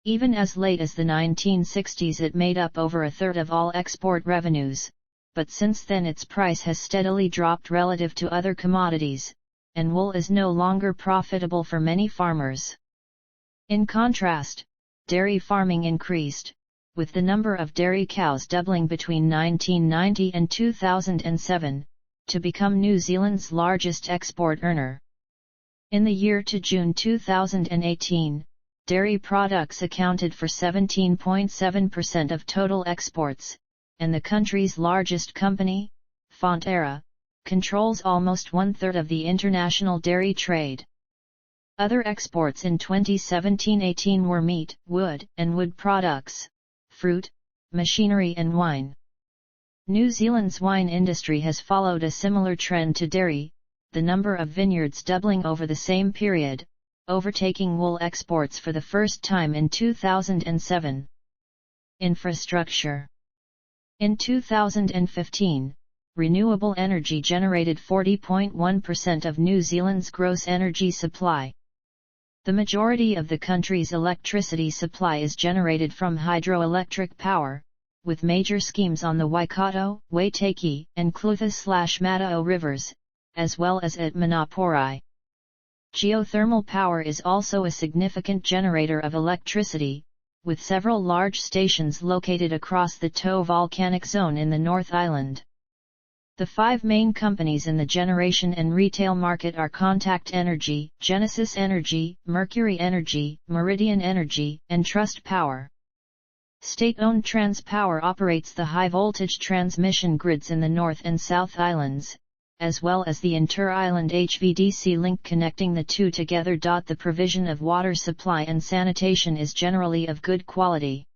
Even as late as the 1960s it made up over a third of all export revenues, but since then its price has steadily dropped relative to other commodities, and wool is no longer profitable for many farmers. In contrast, dairy farming increased, with the number of dairy cows doubling between 1990 and 2007, to become New Zealand's largest export earner. In the year to June 2018, dairy products accounted for 17.7% of total exports, and the country's largest company, Fonterra, controls almost one-third of the international dairy trade. Other exports in 2017-18 were meat, wood and wood products, fruit, machinery and wine. New Zealand's wine industry has followed a similar trend to dairy, the number of vineyards doubling over the same period, overtaking wool exports for the first time in 2007. Infrastructure. In 2015, renewable energy generated 40.1% of New Zealand's gross energy supply. The majority of the country's electricity supply is generated from hydroelectric power, with major schemes on the Waikato, Waitaki, and Clutha/Matao rivers, as well as at Manapōuri. Geothermal power is also a significant generator of electricity, with several large stations located across the Tau volcanic zone in the North Island. The five main companies in the generation and retail market are Contact Energy, Genesis Energy, Mercury Energy, Meridian Energy, and Trust Power. State-owned TransPower operates the high-voltage transmission grids in the North and South Islands, as well as the inter-island HVDC link connecting the two together. The provision of water supply and sanitation is generally of good quality.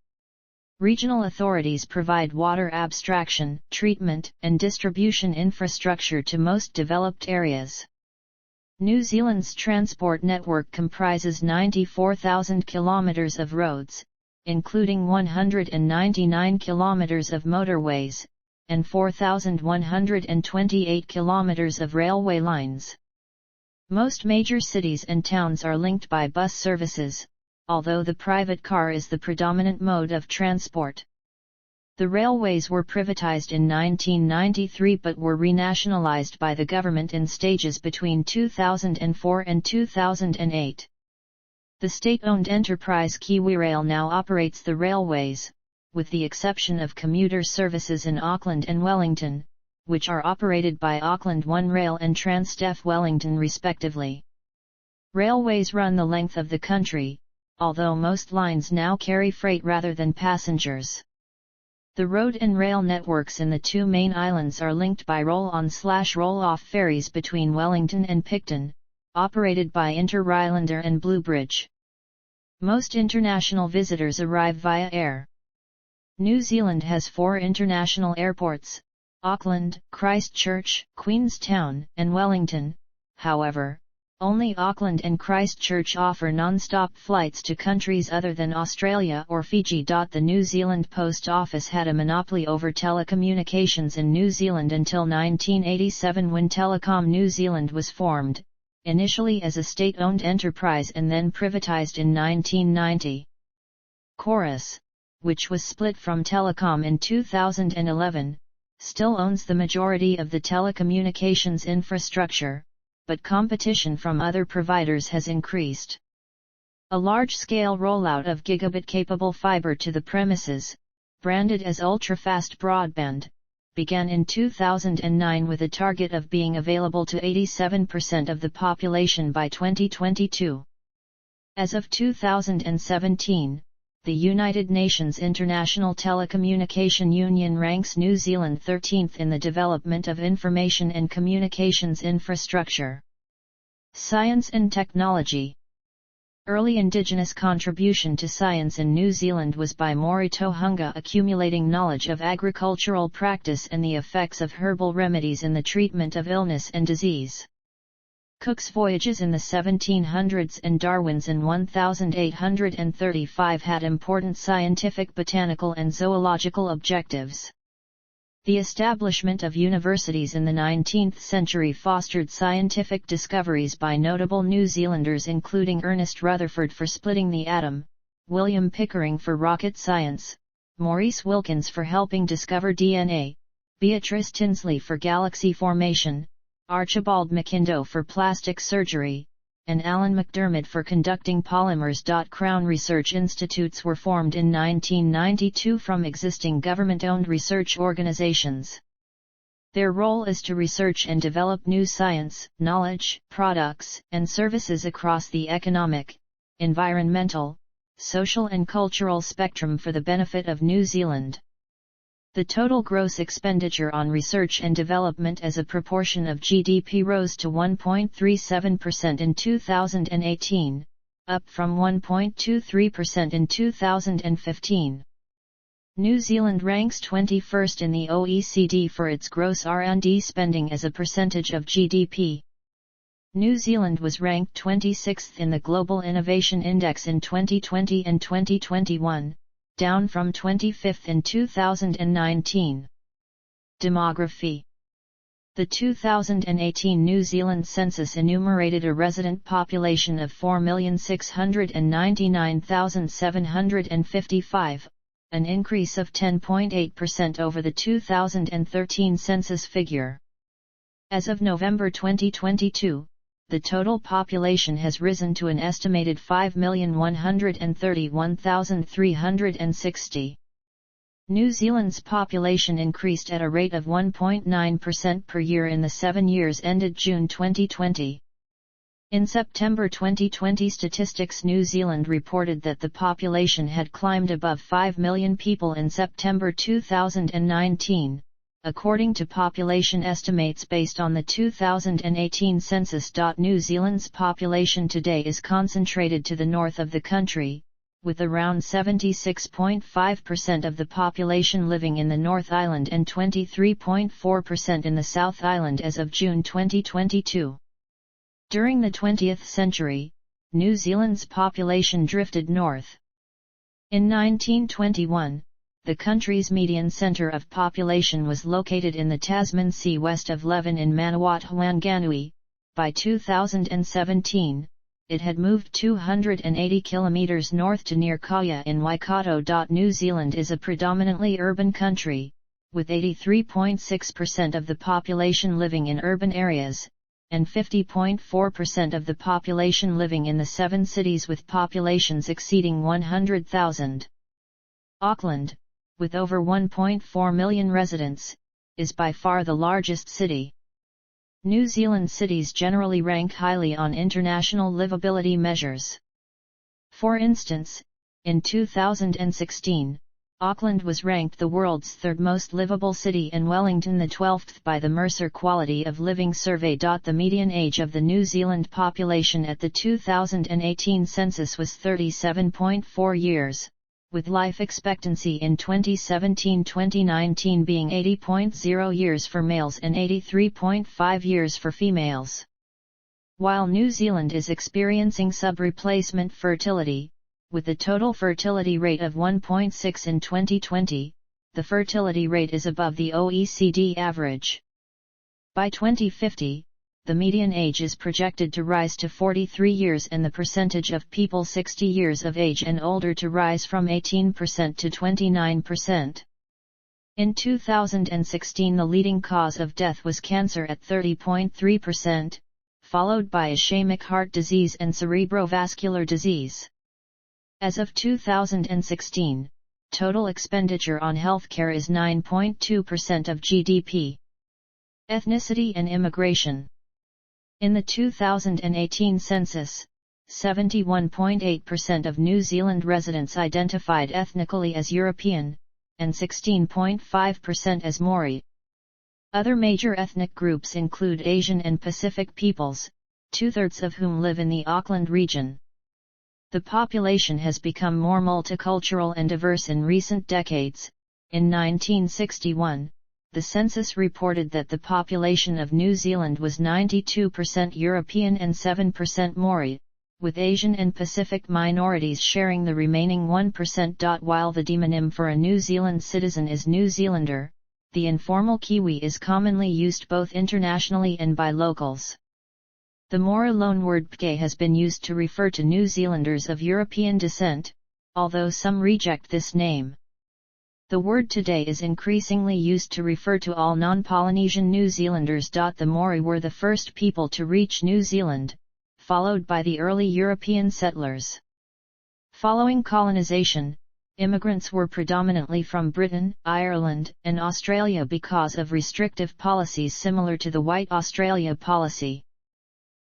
Regional authorities provide water abstraction, treatment, and distribution infrastructure to most developed areas. New Zealand's transport network comprises 94,000 kilometres of roads, including 199 kilometres of motorways, and 4,128 kilometres of railway lines. Most major cities and towns are linked by bus services, although the private car is the predominant mode of transport. The railways were privatized in 1993 but were renationalized by the government in stages between 2004 and 2008. The state-owned enterprise KiwiRail now operates the railways, with the exception of commuter services in Auckland and Wellington, which are operated by Auckland One Rail and Transdev Wellington respectively. Railways run the length of the country, although most lines now carry freight rather than passengers. The road and rail networks in the two main islands are linked by roll-on/roll-off ferries between Wellington and Picton, operated by Inter-Rylander and Bluebridge. Most international visitors arrive via air. New Zealand has 4 international airports, Auckland, Christchurch, Queenstown, and Wellington. However, Only Auckland and Christchurch offer non-stop flights to countries other than Australia or Fiji. The New Zealand Post Office had a monopoly over telecommunications in New Zealand until 1987, when Telecom New Zealand was formed, initially as a state-owned enterprise and then privatised in 1990. Chorus, which was split from Telecom in 2011, still owns the majority of the telecommunications infrastructure, but competition from other providers has increased. A large-scale rollout of gigabit-capable fibre to the premises, branded as ultra-fast broadband, began in 2009 with a target of being available to 87% of the population by 2022. As of 2017, the United Nations International Telecommunication Union ranks New Zealand 13th in the development of information and communications infrastructure. Science and technology. Early indigenous contribution to science in New Zealand was by Maori Tohunga, accumulating knowledge of agricultural practice and the effects of herbal remedies in the treatment of illness and disease. Cook's voyages in the 1700s and Darwin's in 1835 had important scientific, botanical and zoological objectives. The establishment of universities in the 19th century fostered scientific discoveries by notable New Zealanders, including Ernest Rutherford for splitting the atom, William Pickering for rocket science, Maurice Wilkins for helping discover DNA, Beatrice Tinsley for galaxy formation, Archibald McIndoe for plastic surgery, and Alan McDermott for conducting polymers. Crown Research Institutes were formed in 1992 from existing government-owned research organizations. Their role is to research and develop new science, knowledge, products, and services across the economic, environmental, social and cultural spectrum for the benefit of New Zealand. The total gross expenditure on research and development as a proportion of GDP rose to 1.37% in 2018, up from 1.23% in 2015. New Zealand ranks 21st in the OECD for its gross R&D spending as a percentage of GDP. New Zealand was ranked 26th in the Global Innovation Index in 2020 and 2021. Down from 25th in 2019. Demography. The 2018 New Zealand census enumerated a resident population of 4,699,755, an increase of 10.8% over the 2013 census figure. As of November 2022, the total population has risen to an estimated 5,131,360. New Zealand's population increased at a rate of 1.9% per year in the 7 years ended June 2020. In September 2020, Statistics New Zealand reported that the population had climbed above 5 million people in September 2019. According to population estimates based on the 2018 census. New Zealand's population today is concentrated to the north of the country, with around 76.5% of the population living in the North Island and 23.4% in the South Island as of June 2022. During the 20th century, New Zealand's population drifted north. In 1921, the country's median centre of population was located in the Tasman Sea west of Leven in Manawatu Whanganui. By 2017, it had moved 280 kilometres north to near Kaya in Waikato. New Zealand is a predominantly urban country, with 83.6% of the population living in urban areas, and 50.4% of the population living in the 7 cities with populations exceeding 100,000. Auckland, with over 1.4 million residents, is by far the largest city. New Zealand cities generally rank highly on international livability measures. For instance, in 2016, Auckland was ranked the world's third most livable city and Wellington the 12th by the Mercer Quality of Living Survey. The median age of the New Zealand population at the 2018 census was 37.4 years. With life expectancy in 2017-2019 being 80.0 years for males and 83.5 years for females. While New Zealand is experiencing sub-replacement fertility, with a total fertility rate of 1.6 in 2020, the fertility rate is above the OECD average. By 2050, the median age is projected to rise to 43 years and the percentage of people 60 years of age and older to rise from 18% to 29%. In 2016, the leading cause of death was cancer at 30.3%, followed by ischemic heart disease and cerebrovascular disease. As of 2016, total expenditure on healthcare is 9.2% of GDP. Ethnicity and immigration. In the 2018 census, 71.8% of New Zealand residents identified ethnically as European, and 16.5% as Maori. Other major ethnic groups include Asian and Pacific peoples, 2/3 of whom live in the Auckland region. The population has become more multicultural and diverse in recent decades. In 1961, the census reported that the population of New Zealand was 92% European and 7% Maori, with Asian and Pacific minorities sharing the remaining 1%. While the demonym for a New Zealand citizen is New Zealander, the informal Kiwi is commonly used both internationally and by locals. The Maori loanword pke has been used to refer to New Zealanders of European descent, although some reject this name. The word today is increasingly used to refer to all non-Polynesian New Zealanders. The Maori were the first people to reach New Zealand, followed by the early European settlers. Following colonization, immigrants were predominantly from Britain, Ireland, and Australia because of restrictive policies similar to the White Australia policy.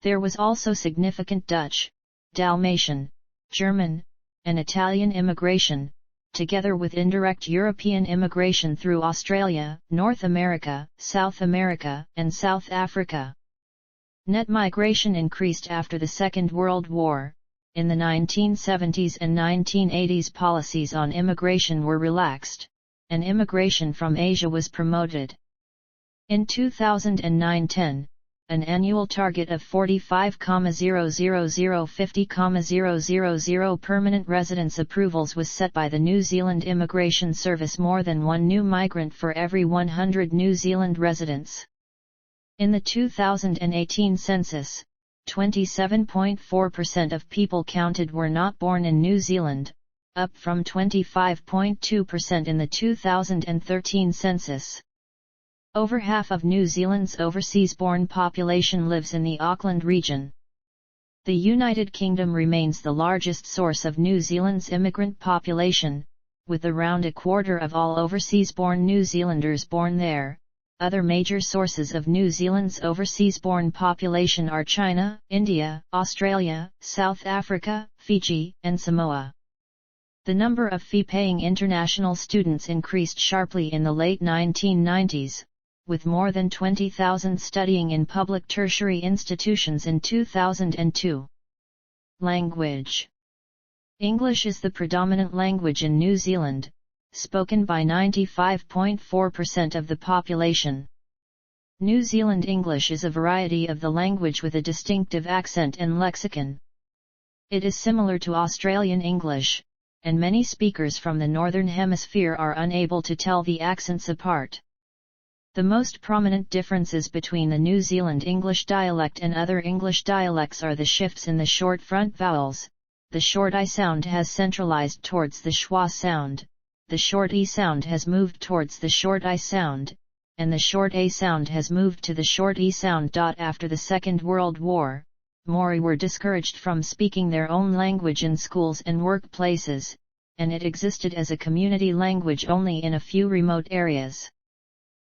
There was also significant Dutch, Dalmatian, German, and Italian immigration, together with indirect European immigration through Australia, North America, South America, and South Africa. Net migration increased after the Second World War. In the 1970s and 1980s, policies on immigration were relaxed, and immigration from Asia was promoted. In 2009-10, an annual target of 45,00050,000 permanent residence approvals was set by the New Zealand Immigration Service, more than one new migrant for every 100 New Zealand residents. In the 2018 census, 27.4% of people counted were not born in New Zealand, up from 25.2% in the 2013 census. Over half of New Zealand's overseas-born population lives in the Auckland region. The United Kingdom remains the largest source of New Zealand's immigrant population, with around a quarter of all overseas-born New Zealanders born there. Other major sources of New Zealand's overseas-born population are China, India, Australia, South Africa, Fiji, and Samoa. The number of fee-paying international students increased sharply in the late 1990s, with more than 20,000 studying in public tertiary institutions in 2002. Language. English is the predominant language in New Zealand, spoken by 95.4% of the population. New Zealand English is a variety of the language with a distinctive accent and lexicon. It is similar to Australian English, and many speakers from the Northern Hemisphere are unable to tell the accents apart. The most prominent differences between the New Zealand English dialect and other English dialects are the shifts in the short front vowels. The short I sound has centralized towards the schwa sound, the short E sound has moved towards the short I sound, and the short A sound has moved to the short E sound. After the Second World War, Maori were discouraged from speaking their own language in schools and workplaces, and it existed as a community language only in a few remote areas.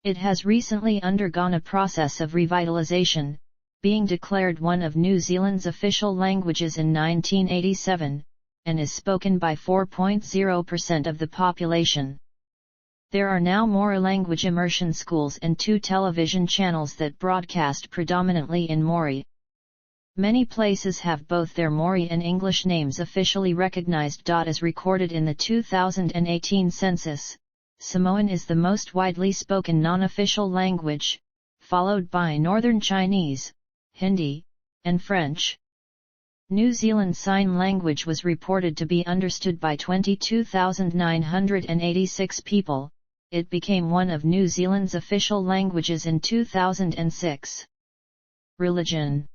It has recently undergone a process of revitalization, being declared one of New Zealand's official languages in 1987, and is spoken by 4.0% of the population. There are now Maori language immersion schools and 2 television channels that broadcast predominantly in Maori. Many places have both their Maori and English names officially recognized. As recorded in the 2018 census, Samoan is the most widely spoken non-official language, followed by Northern Chinese, Hindi, and French. New Zealand Sign Language was reported to be understood by 22,986 people. It became one of New Zealand's official languages in 2006. Religion.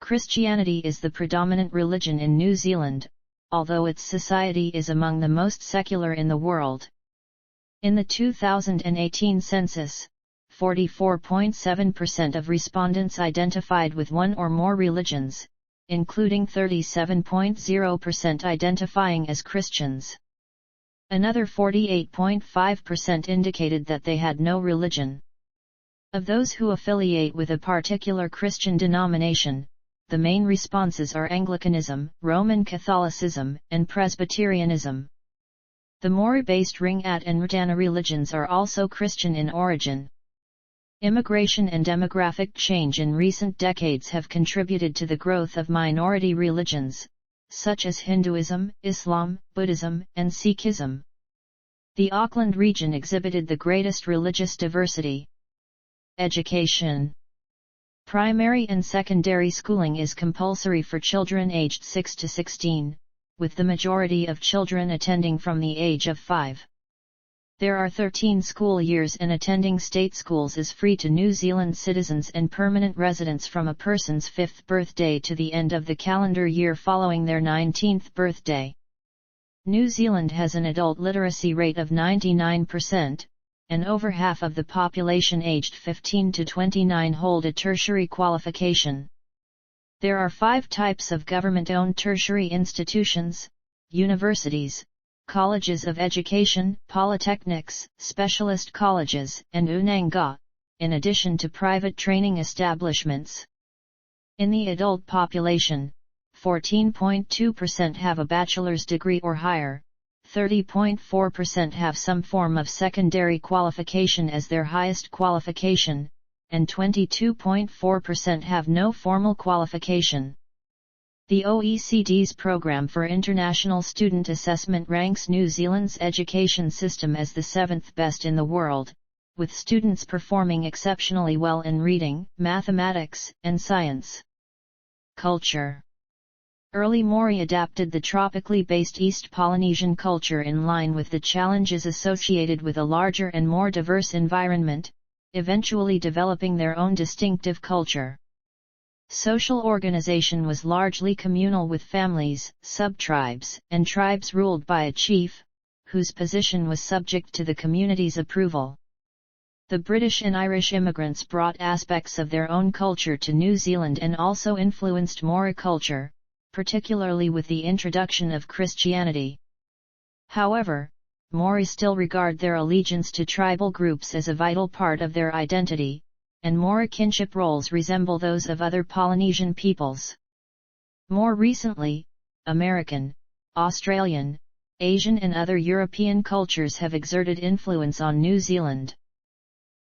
Christianity is the predominant religion in New Zealand, although its society is among the most secular in the world. In the 2018 census, 44.7% of respondents identified with one or more religions, including 37.0% identifying as Christians. Another 48.5% indicated that they had no religion. Of those who affiliate with a particular Christian denomination, the main responses are Anglicanism, Roman Catholicism, and Presbyterianism. The Maori-based Ringat and Ratana religions are also Christian in origin. Immigration and demographic change in recent decades have contributed to the growth of minority religions, such as Hinduism, Islam, Buddhism, and Sikhism. The Auckland region exhibited the greatest religious diversity. Education. Primary and secondary schooling is compulsory for children aged 6 to 16, with the majority of children attending from the age of 5. There are 13 school years, and attending state schools is free to New Zealand citizens and permanent residents from a person's 5th birthday to the end of the calendar year following their 19th birthday. New Zealand has an adult literacy rate of 99%, and over half of the population aged 15 to 29 hold a tertiary qualification. There are 5 types of government-owned tertiary institutions: universities, colleges of education, polytechnics, specialist colleges, and unanga, in addition to private training establishments. In the adult population, 14.2% have a bachelor's degree or higher, 30.4% have some form of secondary qualification as their highest qualification, and 22.4% have no formal qualification. The OECD's Programme for International Student Assessment ranks New Zealand's education system as the 7th best in the world, with students performing exceptionally well in reading, mathematics, and science. Culture. Early Maori adapted the tropically based East Polynesian culture in line with the challenges associated with a larger and more diverse environment, eventually developing their own distinctive culture. Social organization was largely communal, with families, sub-tribes, and tribes ruled by a chief, whose position was subject to the community's approval. The British and Irish immigrants brought aspects of their own culture to New Zealand and also influenced Maori culture, particularly with the introduction of Christianity. However, Maori still regard their allegiance to tribal groups as a vital part of their identity, and Maori kinship roles resemble those of other Polynesian peoples. More recently, American, Australian, Asian and other European cultures have exerted influence on New Zealand.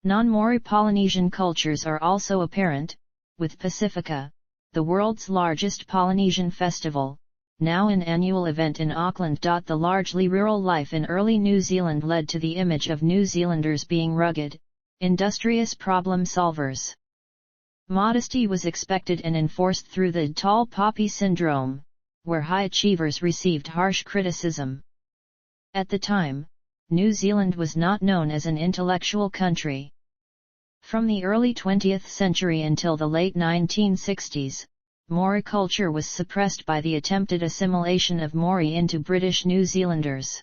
Non-Maori Polynesian cultures are also apparent, with Pacifica, the world's largest Polynesian festival, now an annual event in Auckland. The largely rural life in early New Zealand led to the image of New Zealanders being rugged, industrious problem solvers. Modesty was expected and enforced through the tall poppy syndrome, where high achievers received harsh criticism. At the time, New Zealand was not known as an intellectual country. From the early 20th century until the late 1960s, Maori culture was suppressed by the attempted assimilation of Maori into British New Zealanders.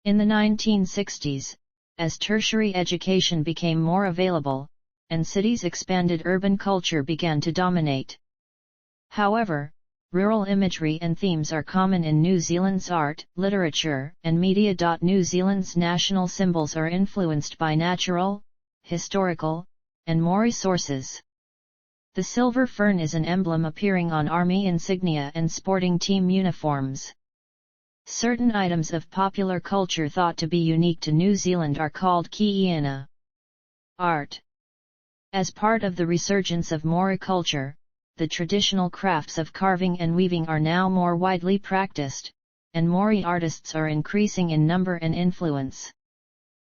In the 1960s, as tertiary education became more available, and cities expanded, urban culture began to dominate. However, rural imagery and themes are common in New Zealand's art, literature, and media. New Zealand's national symbols are influenced by natural, historical, and Maori sources. The silver fern is an emblem appearing on army insignia and sporting team uniforms. Certain items of popular culture thought to be unique to New Zealand are called ki'iana. Art. As part of the resurgence of Maori culture, the traditional crafts of carving and weaving are now more widely practiced, and Maori artists are increasing in number and influence.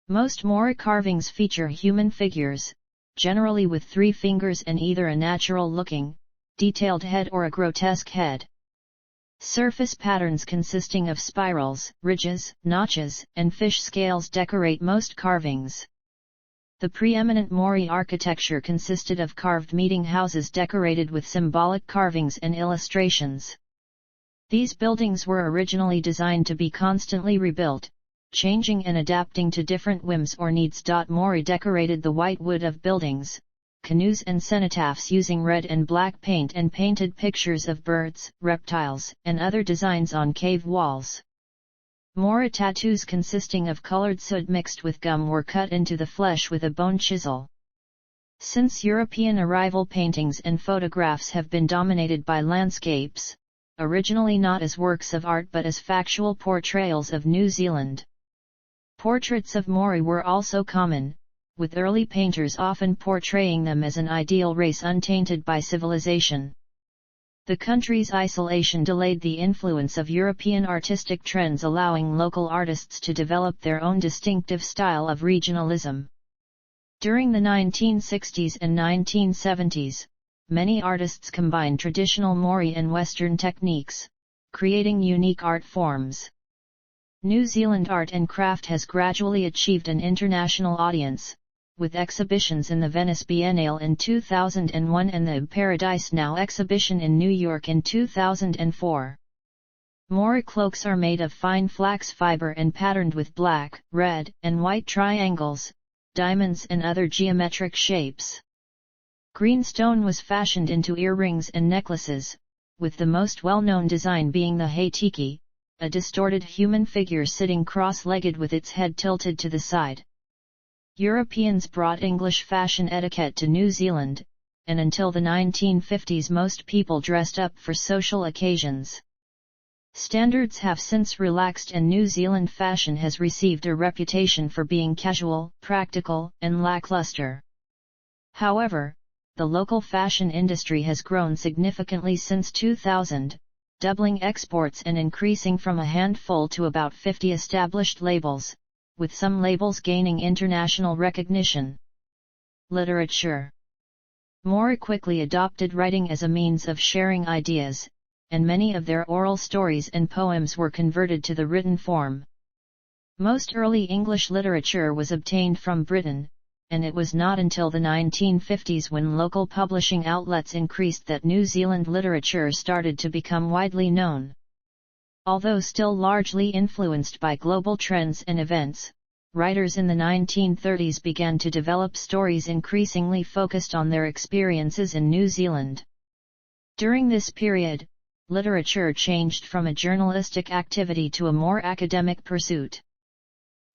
Most Maori carvings feature human figures, generally with 3 fingers and either a natural-looking, detailed head or a grotesque head. Surface patterns consisting of spirals, ridges, notches, and fish scales decorate most carvings. The preeminent Mori architecture consisted of carved meeting houses decorated with symbolic carvings and illustrations. These buildings were originally designed to be constantly rebuilt, changing and adapting to different whims or needs. Mori decorated the white wood of buildings, canoes and cenotaphs using red and black paint and painted pictures of birds, reptiles, and other designs on cave walls. Mori tattoos consisting of colored soot mixed with gum were cut into the flesh with a bone chisel. Since European arrival, paintings and photographs have been dominated by landscapes, originally not as works of art but as factual portrayals of New Zealand. Portraits of Mori were also common, with early painters often portraying them as an ideal race untainted by civilization. The country's isolation delayed the influence of European artistic trends, allowing local artists to develop their own distinctive style of regionalism. During the 1960s and 1970s, many artists combined traditional Mori and Western techniques, creating unique art forms. New Zealand art and craft has gradually achieved an international audience, with exhibitions in the Venice Biennale in 2001 and the Paradise Now exhibition in New York in 2004. Mori cloaks are made of fine flax fiber and patterned with black, red, and white triangles, diamonds and other geometric shapes. Green stone was fashioned into earrings and necklaces, with the most well-known design being the Heitiki, a distorted human figure sitting cross-legged with its head tilted to the side. Europeans brought English fashion etiquette to New Zealand, and until the 1950s most people dressed up for social occasions. Standards have since relaxed and New Zealand fashion has received a reputation for being casual, practical, and lackluster. However, the local fashion industry has grown significantly since 2000, doubling exports and increasing from a handful to about 50 established labels, with some labels gaining international recognition. Literature. Mori quickly adopted writing as a means of sharing ideas, and many of their oral stories and poems were converted to the written form. Most early English literature was obtained from Britain, and it was not until the 1950s when local publishing outlets increased that New Zealand literature started to become widely known. Although still largely influenced by global trends and events, writers in the 1930s began to develop stories increasingly focused on their experiences in New Zealand. During this period, literature changed from a journalistic activity to a more academic pursuit.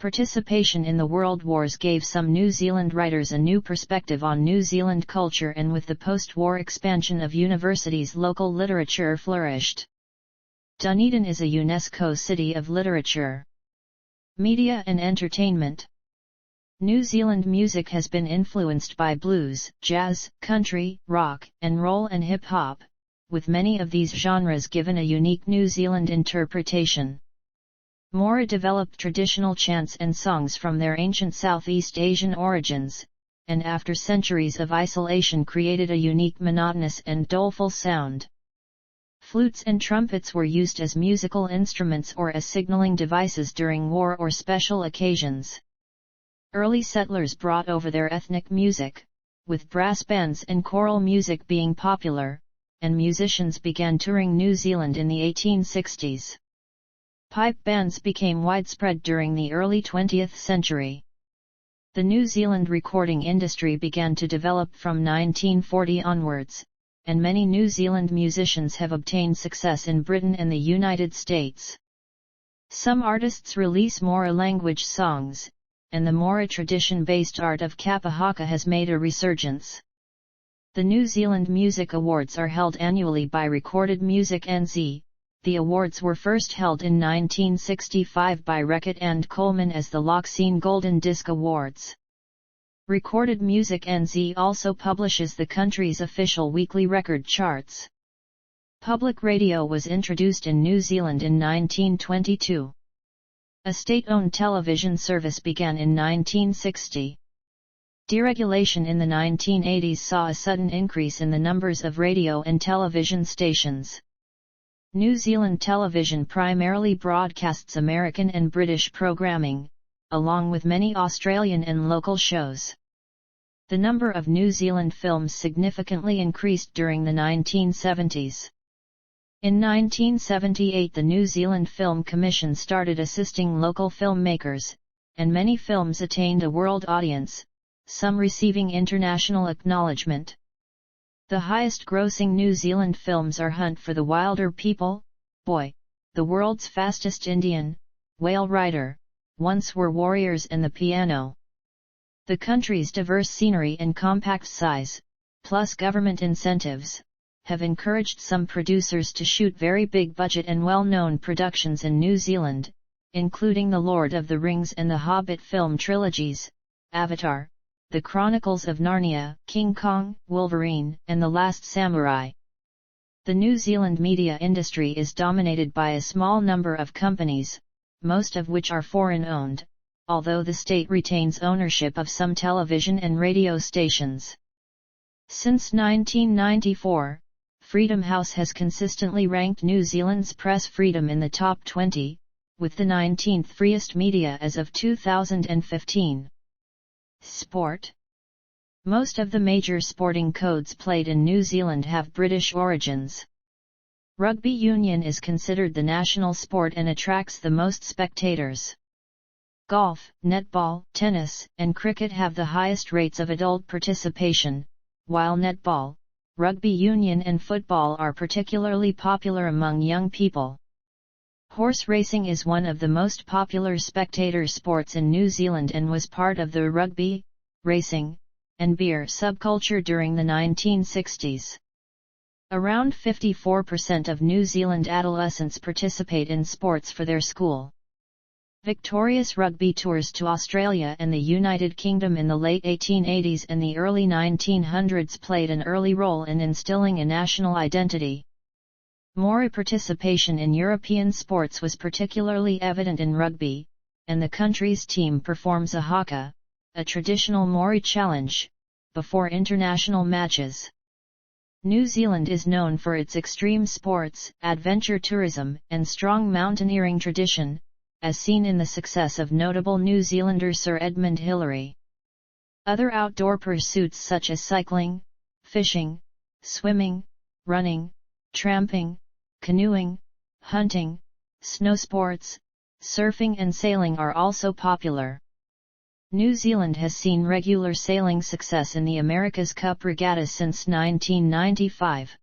Participation in the World Wars gave some New Zealand writers a new perspective on New Zealand culture, and with the post-war expansion of universities, local literature flourished. Dunedin is a UNESCO City of Literature. Media and entertainment. New Zealand music has been influenced by blues, jazz, country, rock, and roll and hip-hop, with many of these genres given a unique New Zealand interpretation. Mori developed traditional chants and songs from their ancient Southeast Asian origins, and after centuries of isolation created a unique monotonous and doleful sound. Flutes and trumpets were used as musical instruments or as signaling devices during war or special occasions. Early settlers brought over their ethnic music, with brass bands and choral music being popular, and musicians began touring New Zealand in the 1860s. Pipe bands became widespread during the early 20th century. The New Zealand recording industry began to develop from 1940 onwards, and many New Zealand musicians have obtained success in Britain and the United States. Some artists release Mori language songs, and the Mori tradition-based art of kapa haka has made a resurgence. The New Zealand Music Awards are held annually by Recorded Music NZ. The awards were first held in 1965 by Reckitt and Coleman as the Loxene Golden Disc Awards. Recorded Music NZ also publishes the country's official weekly record charts. Public radio was introduced in New Zealand in 1922. A state-owned television service began in 1960. Deregulation in the 1980s saw a sudden increase in the numbers of radio and television stations. New Zealand television primarily broadcasts American and British programming, along with many Australian and local shows. The number of New Zealand films significantly increased during the 1970s. In 1978 the New Zealand Film Commission started assisting local filmmakers, and many films attained a world audience, some receiving international acknowledgement. The highest-grossing New Zealand films are Hunt for the Wilder People, Boy, The World's Fastest Indian, Whale Rider, Once Were Warriors and The Piano. The country's diverse scenery and compact size, plus government incentives, have encouraged some producers to shoot very big-budget and well-known productions in New Zealand, including The Lord of the Rings and The Hobbit film trilogies, Avatar, The Chronicles of Narnia, King Kong, Wolverine, and The Last Samurai. The New Zealand media industry is dominated by a small number of companies, most of which are foreign-owned, although the state retains ownership of some television and radio stations. Since 1994, Freedom House has consistently ranked New Zealand's press freedom in the top 20, with the 19th freest media as of 2015. Sport. Most of the major sporting codes played in New Zealand have British origins. Rugby union is considered the national sport and attracts the most spectators. Golf, netball, tennis, and cricket have the highest rates of adult participation, while netball, rugby union and football are particularly popular among young people. Horse racing is one of the most popular spectator sports in New Zealand and was part of the rugby, racing, and beer subculture during the 1960s. Around 54% of New Zealand adolescents participate in sports for their school. Victorious rugby tours to Australia and the United Kingdom in the late 1880s and the early 1900s played an early role in instilling a national identity. Maori participation in European sports was particularly evident in rugby, and the country's team performs a haka, a traditional Maori challenge, before international matches. New Zealand is known for its extreme sports, adventure tourism, and strong mountaineering tradition, as seen in the success of notable New Zealander Sir Edmund Hillary. Other outdoor pursuits such as cycling, fishing, swimming, running, tramping, canoeing, hunting, snow sports, surfing and sailing are also popular. New Zealand has seen regular sailing success in the America's Cup regatta since 1995.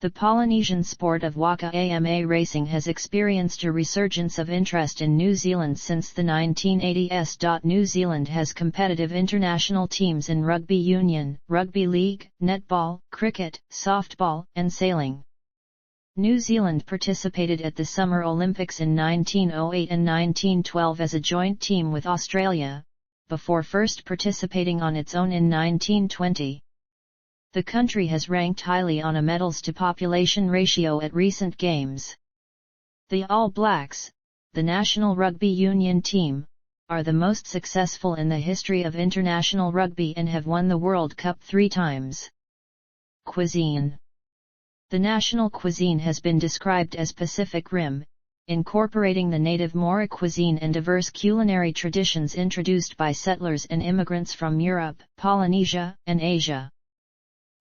The Polynesian sport of waka ama racing has experienced a resurgence of interest in New Zealand since the 1980s. New Zealand has competitive international teams in rugby union, rugby league, netball, cricket, softball, and sailing. New Zealand participated at the Summer Olympics in 1908 and 1912 as a joint team with Australia, before first participating on its own in 1920. The country has ranked highly on a medals-to-population ratio at recent games. The All Blacks, the national rugby union team, are the most successful in the history of international rugby and have won the World Cup 3 times. Cuisine. The national cuisine has been described as Pacific Rim, incorporating the native Maori cuisine and diverse culinary traditions introduced by settlers and immigrants from Europe, Polynesia, and Asia.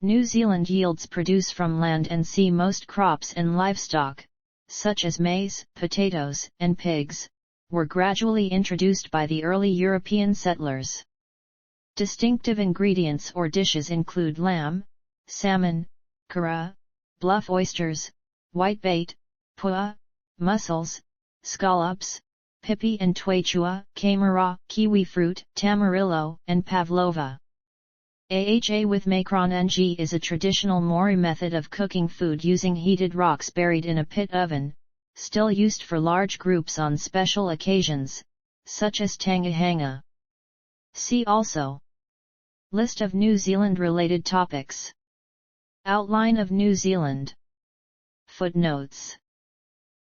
New Zealand yields produce from land and sea. Most crops and livestock, such as maize, potatoes, and pigs, were gradually introduced by the early European settlers. Distinctive ingredients or dishes include lamb, salmon, kura, bluff oysters, whitebait, pua, mussels, scallops, pipi and tuechua, camara, kiwi fruit, tamarillo, and pavlova. Aha with Macron ng is a traditional Maori method of cooking food using heated rocks buried in a pit oven, still used for large groups on special occasions, such as tangahanga. See also: List of New Zealand-related topics. Outline of New Zealand. Footnotes.